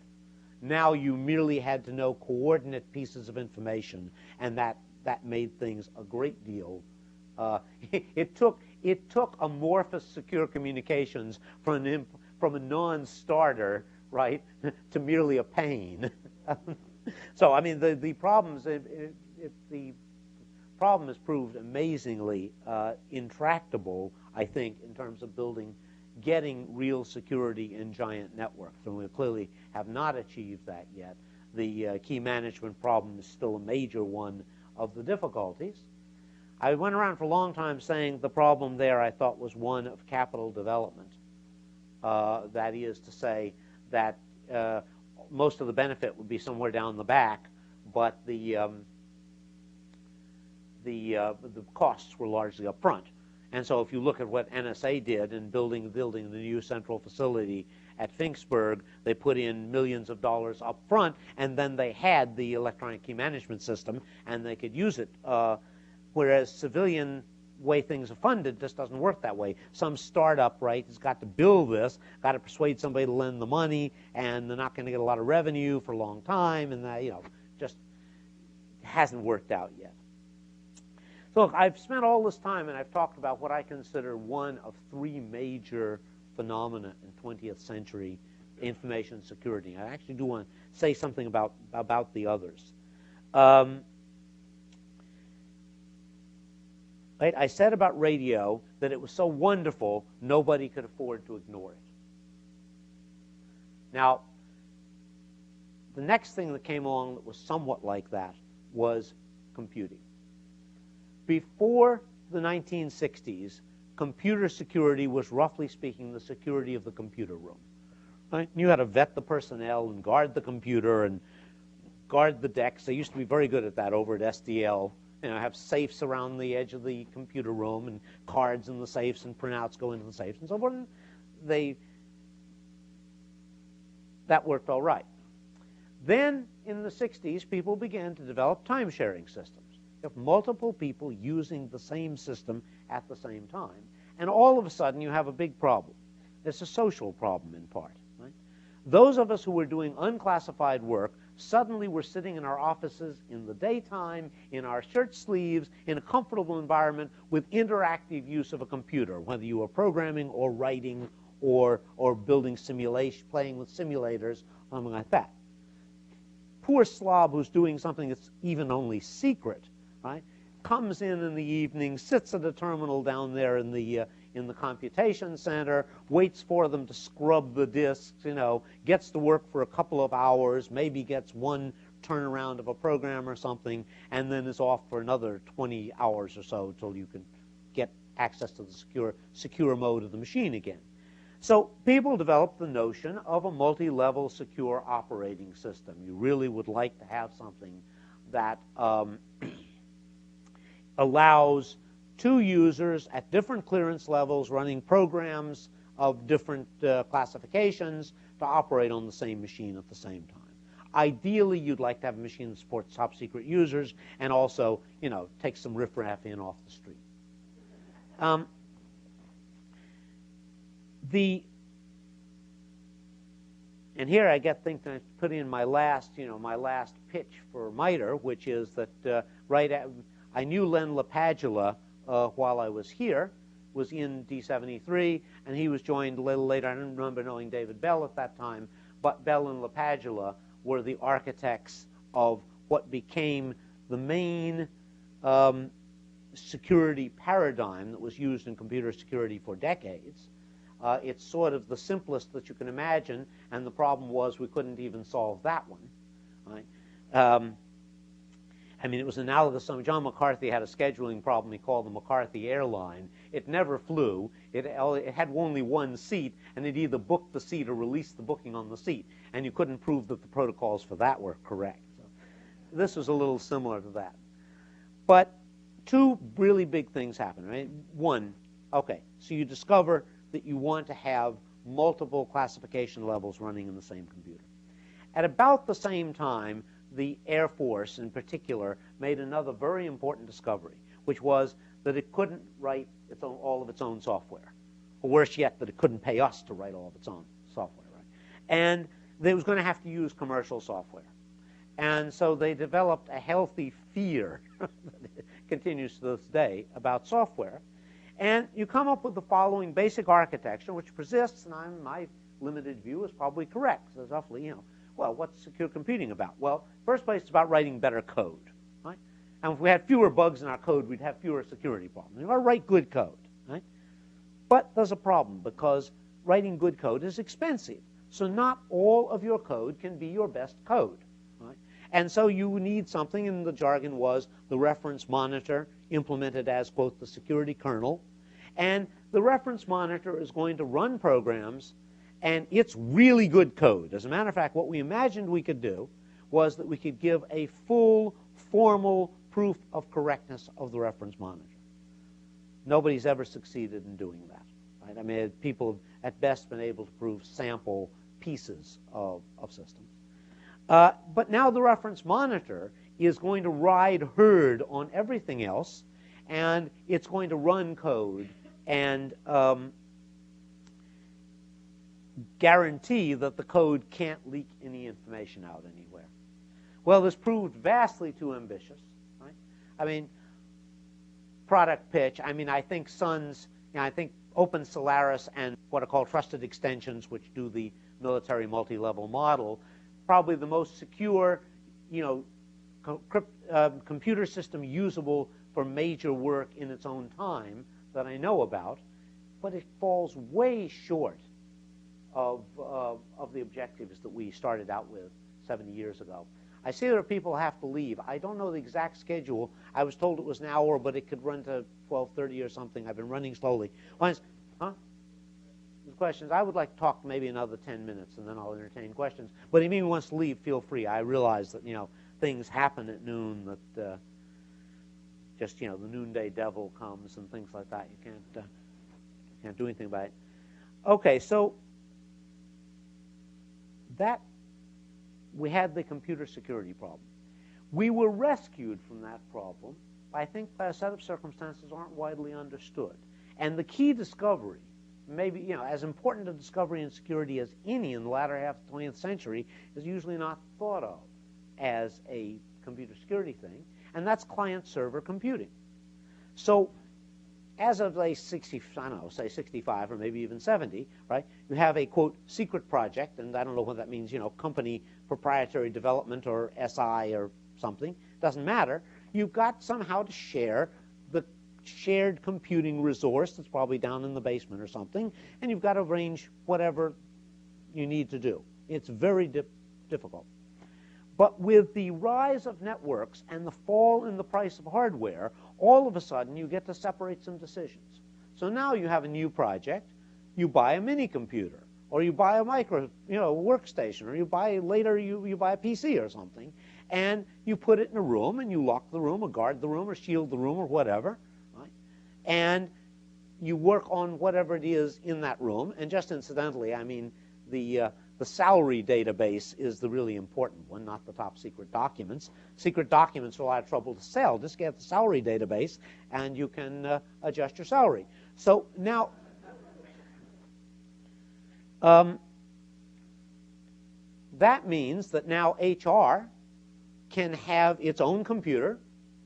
B: Now you merely had to know coordinate pieces of information, and that made things a great deal. It took amorphous secure communications from a non-starter, right, to merely a pain. So the problem has proved amazingly intractable, I think, in terms of getting real security in giant networks, and we clearly have not achieved that yet. The key management problem is still a major one of the difficulties. I went around for a long time saying the problem there I thought was one of capital development. That is to say that most of the benefit would be somewhere down the back, but the costs were largely up front. And so if you look at what NSA did in building the new central facility at Finksburg, they put in millions of dollars up front, and then they had the electronic key management system, and they could use it. Whereas civilian way things are funded just doesn't work that way. Some startup, right, has got to build this, got to persuade somebody to lend the money, and they're not going to get a lot of revenue for a long time, and that, just hasn't worked out yet. So look, I've spent all this time, and I've talked about what I consider one of three major phenomena in 20th century information security. I actually do want to say something about the others. Right? I said about radio that it was so wonderful nobody could afford to ignore it. Now, the next thing that came along that was somewhat like that was computing. Before the 1960s, computer security was, roughly speaking, the security of the computer room. Right? You had to vet the personnel and guard the computer and guard the decks. They used to be very good at that over at SDL. You know, have safes around the edge of the computer room and cards in the safes and printouts go into the safes and so forth. And that worked all right. Then in the 60s, people began to develop time-sharing systems. You have multiple people using the same system at the same time. And all of a sudden, you have a big problem. It's a social problem in part. Right? Those of us who were doing unclassified work suddenly were sitting in our offices in the daytime, in our shirt sleeves, in a comfortable environment with interactive use of a computer, whether you were programming or writing or building simulation, playing with simulators, something like that. Poor slob who's doing something that's even only secret, right, comes in the evening, sits at a terminal down there in the computation center, waits for them to scrub the disks, you know, gets to work for a couple of hours, maybe gets one turnaround of a program or something, and then is off for another 20 hours or so until you can get access to the secure mode of the machine again. So people developed the notion of a multi-level secure operating system. You really would like to have something that allows two users at different clearance levels running programs of different classifications to operate on the same machine at the same time. Ideally, you'd like to have a machine that supports top secret users and also, you know, take some riffraff in off the street. And here I think that I put in my last pitch for MITRE, which is that I knew Len LaPadula while I was here, was in D73, and he was joined a little later. I don't remember knowing David Bell at that time, but Bell and LaPadula were the architects of what became the main security paradigm that was used in computer security for decades. It's sort of the simplest that you can imagine, and the problem was we couldn't even solve that one. Right? I mean, it was analogous. John McCarthy had a scheduling problem he called the McCarthy airline. It never flew. It had only one seat, and it either booked the seat or released the booking on the seat, and you couldn't prove that the protocols for that were correct. So this was a little similar to that. But two really big things happened. Right? One, okay, so you discover that you want to have multiple classification levels running in the same computer. At about the same time, the Air Force in particular made another very important discovery, which was that it couldn't write all of its own software. Or worse yet, that it couldn't pay us to write all of its own software. Right? And they was going to have to use commercial software. And so they developed a healthy fear that continues to this day about software. And you come up with the following basic architecture, which persists, and my limited view is probably correct. So it's roughly, well, what's secure computing about? Well, first place, it's about writing better code. Right? And if we had fewer bugs in our code, we'd have fewer security problems. You've got to write good code. Right? But there's a problem, because writing good code is expensive. So not all of your code can be your best code. Right? And so you need something, and the jargon was the reference monitor, implemented as, quote, the security kernel. And the reference monitor is going to run programs, and it's really good code. As a matter of fact, what we imagined we could do was that we could give a full, formal proof of correctness of the reference monitor. Nobody's ever succeeded in doing that. Right? I mean, people have at best been able to prove sample pieces of systems. But now the reference monitor is going to ride herd on everything else, and it's going to run code and guarantee that the code can't leak any information out anywhere. Well, this proved vastly too ambitious. Right? I mean, product pitch, I mean, I think I think Open Solaris and what are called trusted extensions, which do the military multi-level model, probably the most secure, computer system usable for major work in its own time that I know about, but it falls way short of the objectives that we started out with 70 years ago. I see there are people who have to leave. I don't know the exact schedule. I was told it was an hour, but it could run to 12:30 or something. I've been running slowly. with questions. I would like to talk maybe another 10 minutes, and then I'll entertain questions. But if anyone wants to leave, feel free. I realize that, things happen at noon that just, the noonday devil comes and things like that. You can't do anything about it. Okay, so that we had the computer security problem. We were rescued from that problem, I think, by a set of circumstances aren't widely understood. And the key discovery, maybe, as important a discovery in security as any in the latter half of the 20th century, is usually not thought of as a computer security thing, and that's client-server computing. So as of, say, 65 or maybe even 70, right, you have a, quote, secret project, and I don't know what that means, company proprietary development or SI or something, doesn't matter. You've got somehow to share the shared computing resource that's probably down in the basement or something, and you've got to arrange whatever you need to do. It's very difficult. But with the rise of networks and the fall in the price of hardware, all of a sudden you get to separate some decisions. So now you have a new project, you buy a mini computer, or you buy a workstation, or you buy a PC or something, and you put it in a room, and you lock the room, or guard the room, or shield the room, or whatever, right? And you work on whatever it is in that room. And just incidentally, I mean, the salary database is the really important one, not the top secret documents. Secret documents are a lot of trouble to sell. Just get the salary database, and you can adjust your salary. So now, that means that now HR can have its own computer.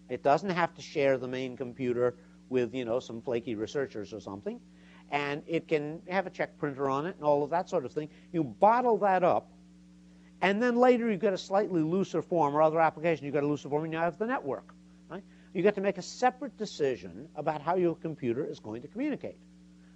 B: It doesn't have to share the main computer with, some flaky researchers or something. And it can have a check printer on it and all of that sort of thing. You bottle that up, and then later you get a slightly looser form, or other application, you get a looser form, and you have the network. Right? You get to make a separate decision about how your computer is going to communicate.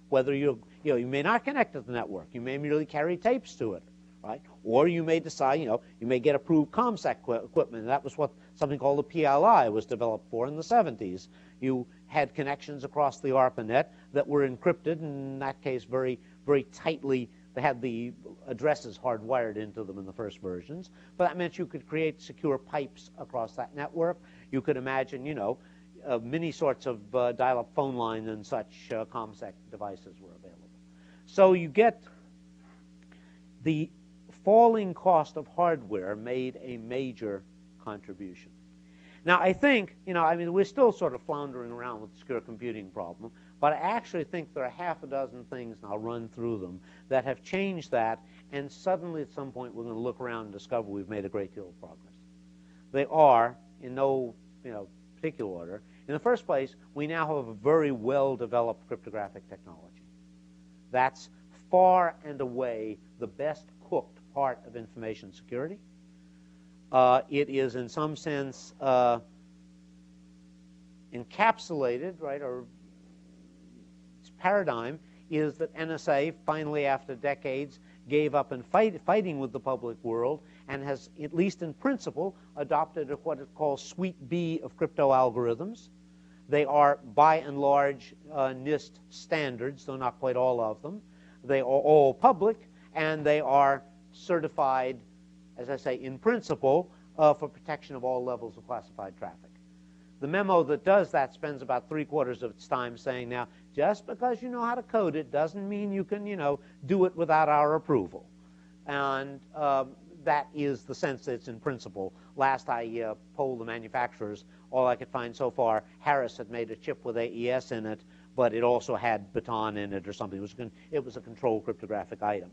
B: Whether you may not connect to the network, you may merely carry tapes to it, right? Or you may decide, you may get approved ComSec equipment. That was what something called the PLI was developed for in the 70s. You had connections across the ARPANET that were encrypted, in that case very, very tightly. They had the addresses hardwired into them in the first versions. But that meant you could create secure pipes across that network. You could imagine, many sorts of dial-up phone line and such ComSec devices were available. So you get the falling cost of hardware made a major contribution. Now, I think, we're still sort of floundering around with the secure computing problem, but I actually think there are half a dozen things, and I'll run through them, that have changed that, and suddenly at some point we're going to look around and discover we've made a great deal of progress. They are, in no particular order. In the first place, we now have a very well-developed cryptographic technology. That's far and away the best cooked part of information security. It is, in some sense, encapsulated, right, or its paradigm is that NSA finally, after decades, gave up in fighting with the public world and has, at least in principle, adopted what it calls Suite B of crypto algorithms. They are, by and large, NIST standards, though not quite all of them. They are all public, and they are certified, as I say, in principle, for protection of all levels of classified traffic. The memo that does that spends about 3/4 of its time saying, now, just because you know how to code it doesn't mean you can, do it without our approval. And that is the sense that it's in principle. Last I polled the manufacturers, all I could find so far, Harris had made a chip with AES in it, but it also had baton in it or something. It was a controlled cryptographic item.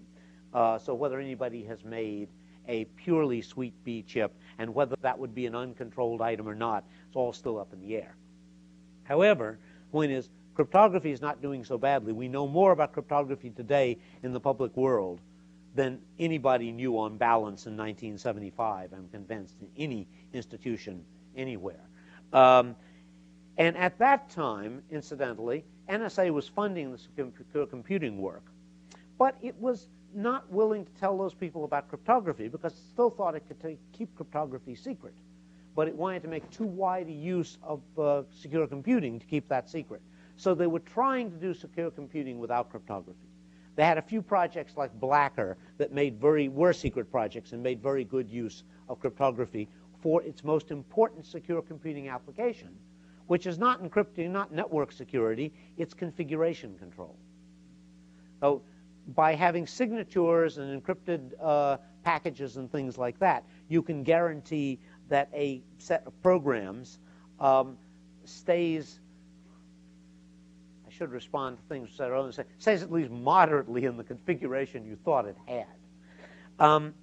B: So whether anybody has made a purely Suite B chip, and whether that would be an uncontrolled item or not, it's all still up in the air. However, the point is, cryptography is not doing so badly. We know more about cryptography today in the public world than anybody knew on balance in 1975, I'm convinced, in any institution anywhere. And at that time, incidentally, NSA was funding the secure computing work, but it was not willing to tell those people about cryptography because it still thought it could keep cryptography secret. But it wanted to make too wide a use of secure computing to keep that secret. So they were trying to do secure computing without cryptography. They had a few projects like Blacker that were secret projects and made very good use of cryptography for its most important secure computing application, which is not encrypting, not network security, it's configuration control. So by having signatures and encrypted packages and things like that, you can guarantee that a set of programs stays, I should respond to things said earlier, stays at least moderately in the configuration you thought it had.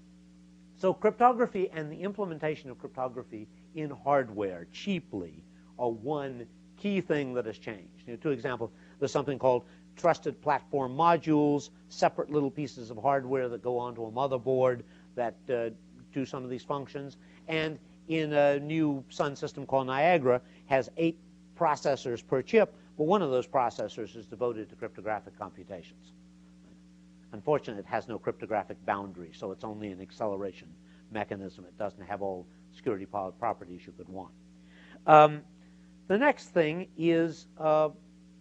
B: So cryptography and the implementation of cryptography in hardware cheaply are one key thing that has changed. You know, 2 examples, there's something called trusted platform modules, separate little pieces of hardware that go onto a motherboard that do some of these functions. And in a new Sun system called Niagara, has 8 processors per chip, but one of those processors is devoted to cryptographic computations. Unfortunately, it has no cryptographic boundary, so it's only an acceleration mechanism. It doesn't have all security properties you could want. The next thing is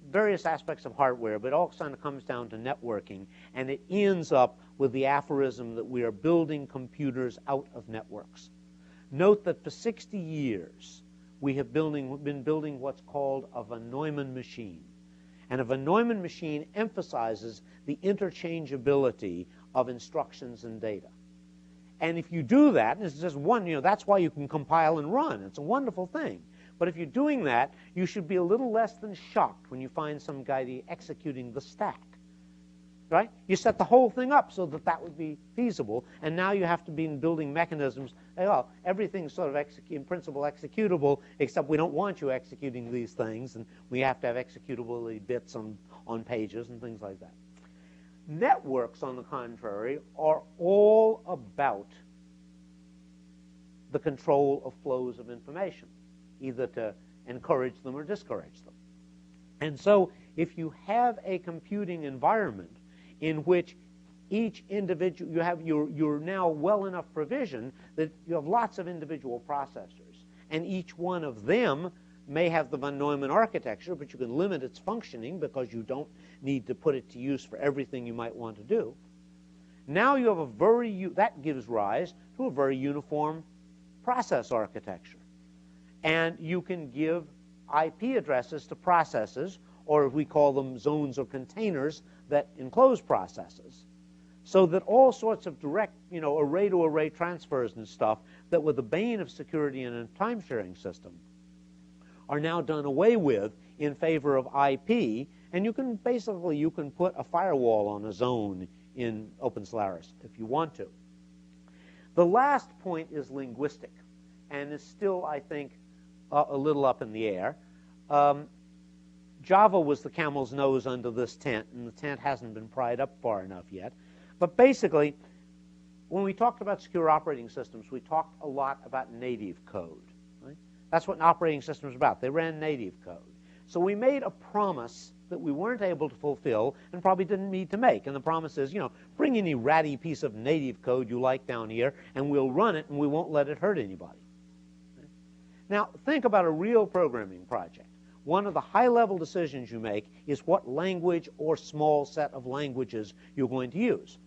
B: various aspects of hardware, but it all kind of comes down to networking, and it ends up with the aphorism that we are building computers out of networks. Note that for 60 years, we have been building what's called a von Neumann machine. And a von Neumann machine emphasizes the interchangeability of instructions and data. And if you do that, and it's just one, that's why you can compile and run. It's a wonderful thing. But if you're doing that, you should be a little less than shocked when you find some guy executing the stack. Right? You set the whole thing up so that that would be feasible, and now you have to be building mechanisms. Well, everything's sort of in principle executable, except we don't want you executing these things, and we have to have executability bits on pages and things like that. Networks, on the contrary, are all about the control of flows of information, either to encourage them or discourage them. And so if you have a computing environment in which each individual, you're now well enough provisioned that you have lots of individual processors, and each one of them may have the von Neumann architecture, but you can limit its functioning because you don't need to put it to use for everything you might want to do. Now you have that gives rise to a very uniform process architecture. And you can give IP addresses to processes, or we call them zones or containers that enclose processes, so that all sorts of direct, array-to-array transfers and stuff that were the bane of security in a time-sharing system are now done away with in favor of IP, and you can put a firewall on a zone in OpenSolaris if you want to. The last point is linguistic, and is still, I think, a little up in the air. Java was the camel's nose under this tent, and the tent hasn't been pried up far enough yet. But basically, when we talked about secure operating systems, we talked a lot about native code. Right? That's what an operating system is about. They ran native code. So we made a promise that we weren't able to fulfill and probably didn't need to make. And the promise is, bring any ratty piece of native code you like down here, and we'll run it, and we won't let it hurt anybody. Right? Now, think about a real programming project. One of the high-level decisions you make is what language or small set of languages you're going to use.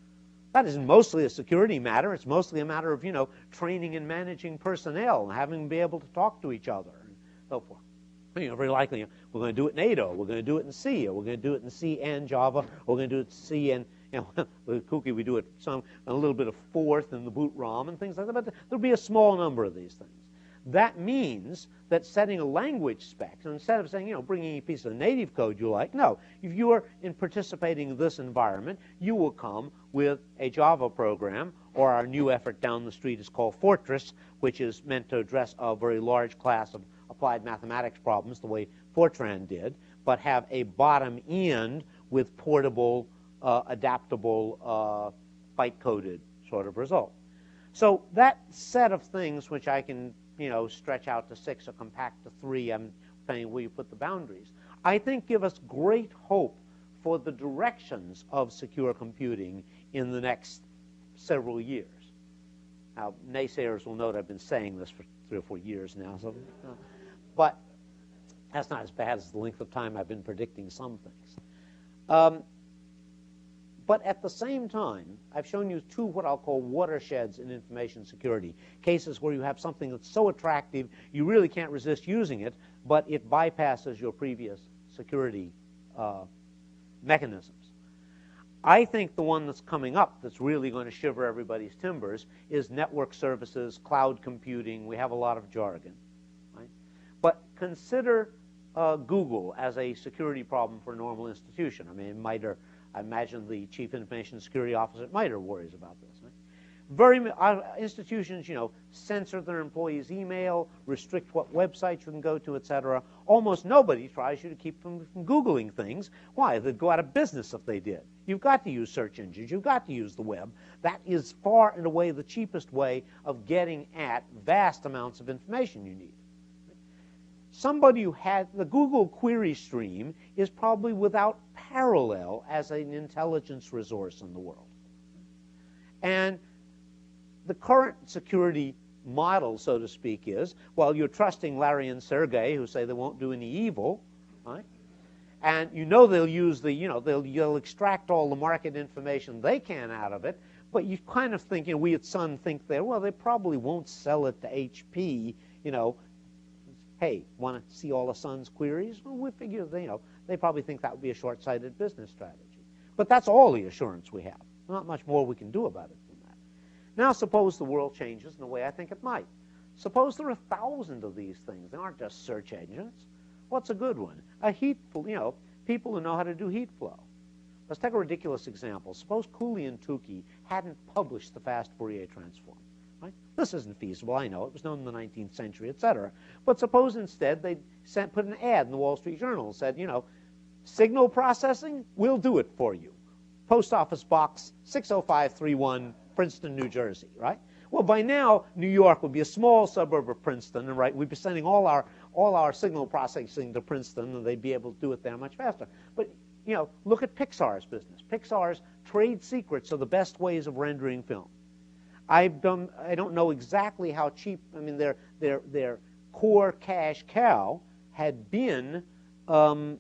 B: That is mostly a security matter. It's mostly a matter of, training and managing personnel and having them be able to talk to each other and so forth. Very likely, we're going to do it in 8, we're going to do it in C, or we're going to do it in C and Java, or we're going to do it in C and, with Kooky, we do it a little bit of Forth in the boot ROM and things like that, but there'll be a small number of these things. That means that setting a language spec, so instead of saying, bringing a piece of native code you like, no, if you are participating in this environment, you will come with a Java program, or our new effort down the street is called Fortress, which is meant to address a very large class of applied mathematics problems the way Fortran did, but have a bottom end with portable, adaptable, byte-coded sort of result. So that set of things, which I can stretch out to 6 or compact to 3, I'm depending where you put the boundaries, I think give us great hope for the directions of secure computing in the next several years. Now, naysayers will note I've been saying this for 3 or 4 years now, but that's not as bad as the length of time I've been predicting some things. But at the same time, I've shown you two what I'll call watersheds in information security, cases where you have something that's so attractive you really can't resist using it, but it bypasses your previous security mechanisms. I think the one that's coming up that's really going to shiver everybody's timbers is network services, cloud computing. We have a lot of jargon, right? But consider Google as a security problem for a normal institution. I mean, MITRE, I imagine the Chief Information Security Officer at MITRE worries about this. Right? Institutions, censor their employees' email, restrict what websites you can go to, etc. Almost nobody tries you to keep them from Googling things. Why? They'd go out of business if they did. You've got to use search engines. You've got to use the web. That is far and away the cheapest way of getting at vast amounts of information you need. Somebody who had the Google query stream is probably without parallel as an intelligence resource in the world. And the current security model, so to speak, is, well, you're trusting Larry and Sergey, who say they won't do any evil, right? And they'll use they'll extract all the market information they can out of it, but you kind of think, we at Sun think they probably won't sell it to HP, hey, want to see all of Sun's queries? Well, we figure, they probably think that would be a short-sighted business strategy. But that's all the assurance we have. Not much more we can do about it than that. Now, suppose the world changes in the way I think it might. Suppose there are 1,000 of these things. They aren't just search engines. What's a good one? A heat flow, people who know how to do heat flow. Let's take a ridiculous example. Suppose Cooley and Tukey hadn't published the fast Fourier transform. Right? This isn't feasible, I know. It was known in the 19th century, etc. But suppose instead they put an ad in the Wall Street Journal and said, signal processing, we'll do it for you. Post Office Box 60531, Princeton, New Jersey, right? Well, by now, New York would be a small suburb of Princeton, and right, we'd be sending all our signal processing to Princeton, and they'd be able to do it there much faster. But look at Pixar's business. Pixar's trade secrets are the best ways of rendering film. I don't know exactly how cheap. I mean, their core cash cow had been, sort of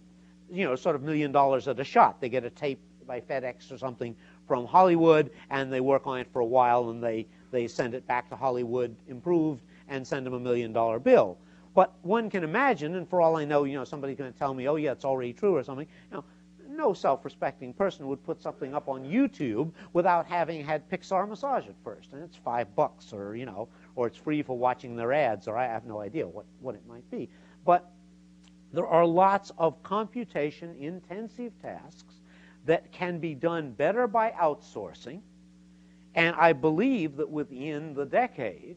B: $1 million at a shot. They get a tape by FedEx or something from Hollywood, and they work on it for a while, and they send it back to Hollywood improved and send them $1 million bill. But one can imagine, and for all I know, somebody's going to tell me, oh yeah, it's already true or something. No self-respecting person would put something up on YouTube without having had Pixar massage it first, and it's $5 or it's free for watching their ads, or I have no idea what it might be. But there are lots of computation-intensive tasks that can be done better by outsourcing, and I believe that within the decade,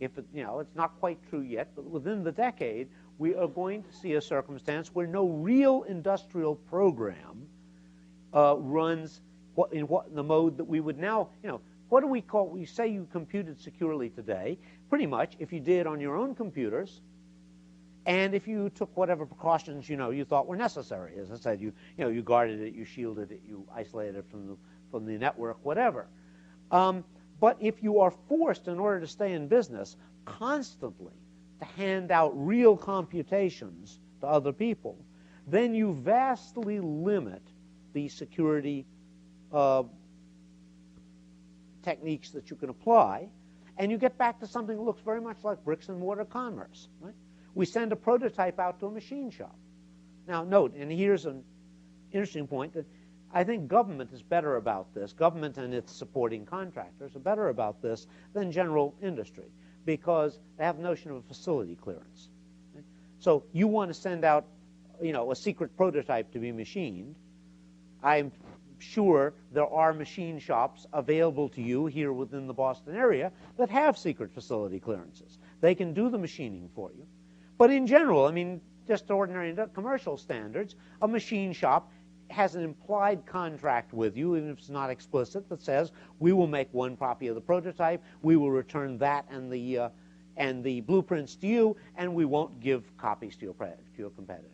B: if it's not quite true yet, but within the decade, we are going to see a circumstance where no real industrial program runs in the mode that we would now, what do we call, we say you computed securely today, pretty much if you did on your own computers, and if you took whatever precautions, you thought were necessary. As I said, you guarded it, you shielded it, you isolated it from the network, whatever. But if you are forced, in order to stay in business, constantly to hand out real computations to other people, then you vastly limit the security techniques that you can apply, and you get back to something that looks very much like bricks and mortar commerce. Right? We send a prototype out to a machine shop. Now, note, and here's an interesting point, that I think government is better about this. Government and its supporting contractors are better about this than general industry, because they have a notion of a facility clearance. Right? So you want to send out, a secret prototype to be machined. I'm sure there are machine shops available to you here within the Boston area that have secret facility clearances. They can do the machining for you. But in general, I mean, just ordinary commercial standards, a machine shop has an implied contract with you, even if it's not explicit, that says, we will make one copy of the prototype, we will return that and the blueprints to you, and we won't give copies to your competitors.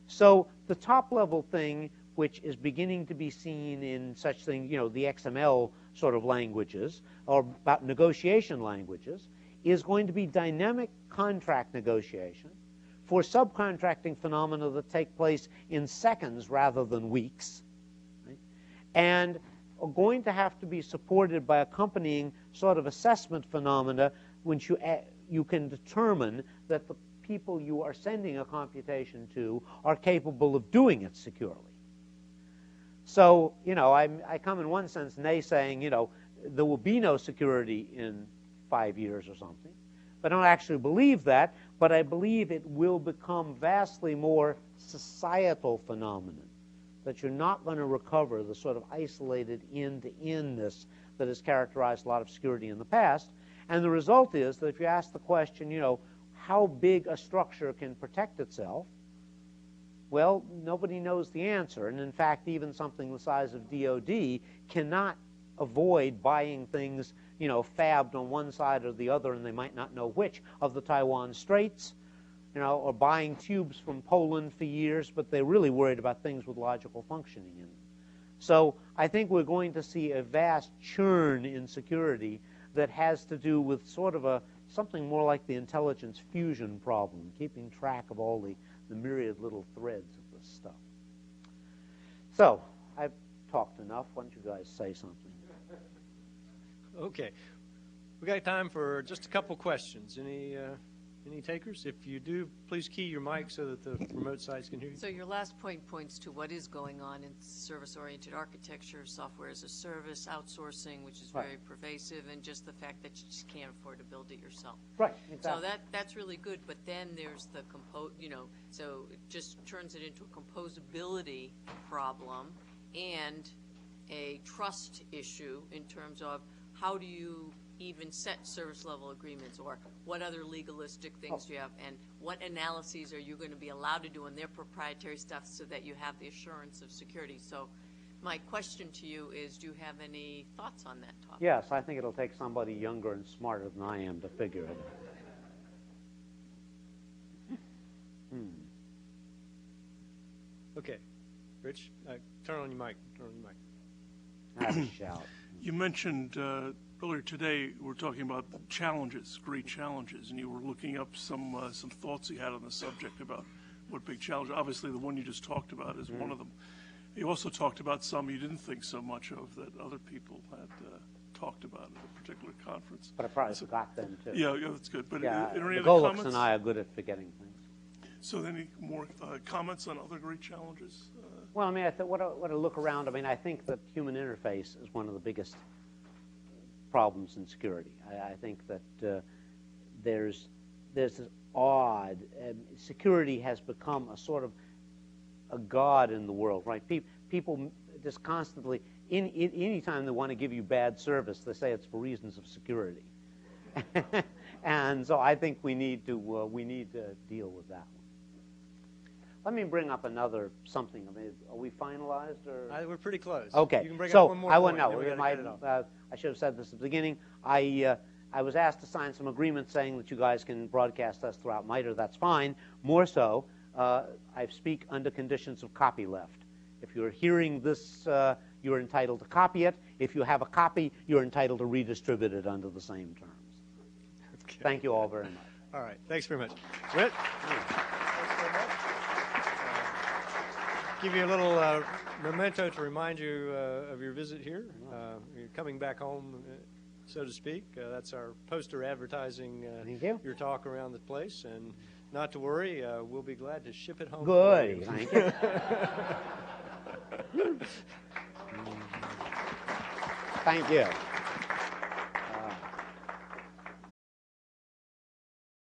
B: So the top-level thing, which is beginning to be seen in such things, the XML sort of languages, or about negotiation languages, is going to be dynamic contract negotiation for subcontracting phenomena that take place in seconds rather than weeks. Right? and are going to have to be supported by accompanying sort of assessment phenomena which you can determine that the people you are sending a computation to are capable of doing it securely. So, I come in one sense naysaying, there will be no security in 5 years or something. But I don't actually believe that, but I believe it will become vastly more societal phenomenon, that you're not going to recover the sort of isolated end-to-endness that has characterized a lot of security in the past. And the result is that if you ask the question, how big a structure can protect itself, well, nobody knows the answer. And in fact, even something the size of DOD cannot avoid buying things, fabbed on one side or the other, and they might not know which, of the Taiwan Straits, or buying tubes from Poland for years, but they're really worried about things with logical functioning in them. So I think we're going to see a vast churn in security that has to do with sort of something more like the intelligence fusion problem, keeping track of all the myriad little threads of this stuff. So I've talked enough. Why don't you guys say something?
A: Okay. We got time for just a couple questions. Any takers? If you do, please key your mic so that the remote sites can hear you.
C: So your last point points to what is going on in service-oriented architecture, software as a service, outsourcing, which is very pervasive, and just the fact that you just can't afford to build it yourself.
B: Right, exactly.
C: So that's really good, but then there's the so it just turns it into a composability problem and a trust issue in terms of how do you even set service level agreements, or what other legalistic things do you have, and what analyses are you going to be allowed to do on their proprietary stuff so that you have the assurance of security. So my question to you is, do you have any thoughts on that topic?
B: Yes, I think it'll take somebody younger and smarter than I am to figure it out.
A: Okay. Rich, turn on your mic. Turn on your mic.
B: Have a shout.
D: You mentioned earlier today, we're talking about challenges, great challenges, and you were looking up some thoughts you had on the subject about what big challenge. Obviously, the one you just talked about is one of them. You also talked about some you didn't think so much of that other people had talked about at a particular conference.
B: But I probably forgot them, too.
D: Yeah, that's good. But
B: Yeah,
D: are there any
B: the
D: other
B: Golux
D: comments?
B: and I are good at forgetting things.
D: So any more comments on other great challenges?
B: Well, I mean, what I look around, I think that human interface is one of the biggest problems in security. I think that there's this odd, security has become a sort of a god in the world, right? People just constantly, any time they want to give you bad service, they say it's for reasons of security. And so I think we need to deal with that one. Let me bring up another something. I mean, are we finalized or?
A: We're pretty close.
B: Okay.
A: You can bring
B: so
A: up one more
B: I
A: point,
B: want
A: then we
B: to
A: gotta get it off.
B: I should have said this at the beginning. I was asked to sign some agreement saying that you guys can broadcast us throughout MITRE. That's fine. More so, I speak under conditions of copyleft. If you're hearing this, you're entitled to copy it. If you have a copy, you're entitled to redistribute it under the same terms.
A: Okay.
B: Thank you all very much.
A: All right. Thanks very much. Whit? Thanks very much. Give you a little memento to remind you of your visit here. You're coming back home, so to speak. That's our poster advertising
B: Thank you.
A: your talk around the place. And not to worry, we'll be glad to ship it home.
B: Good.
A: For you.
B: Thank you. Thank you.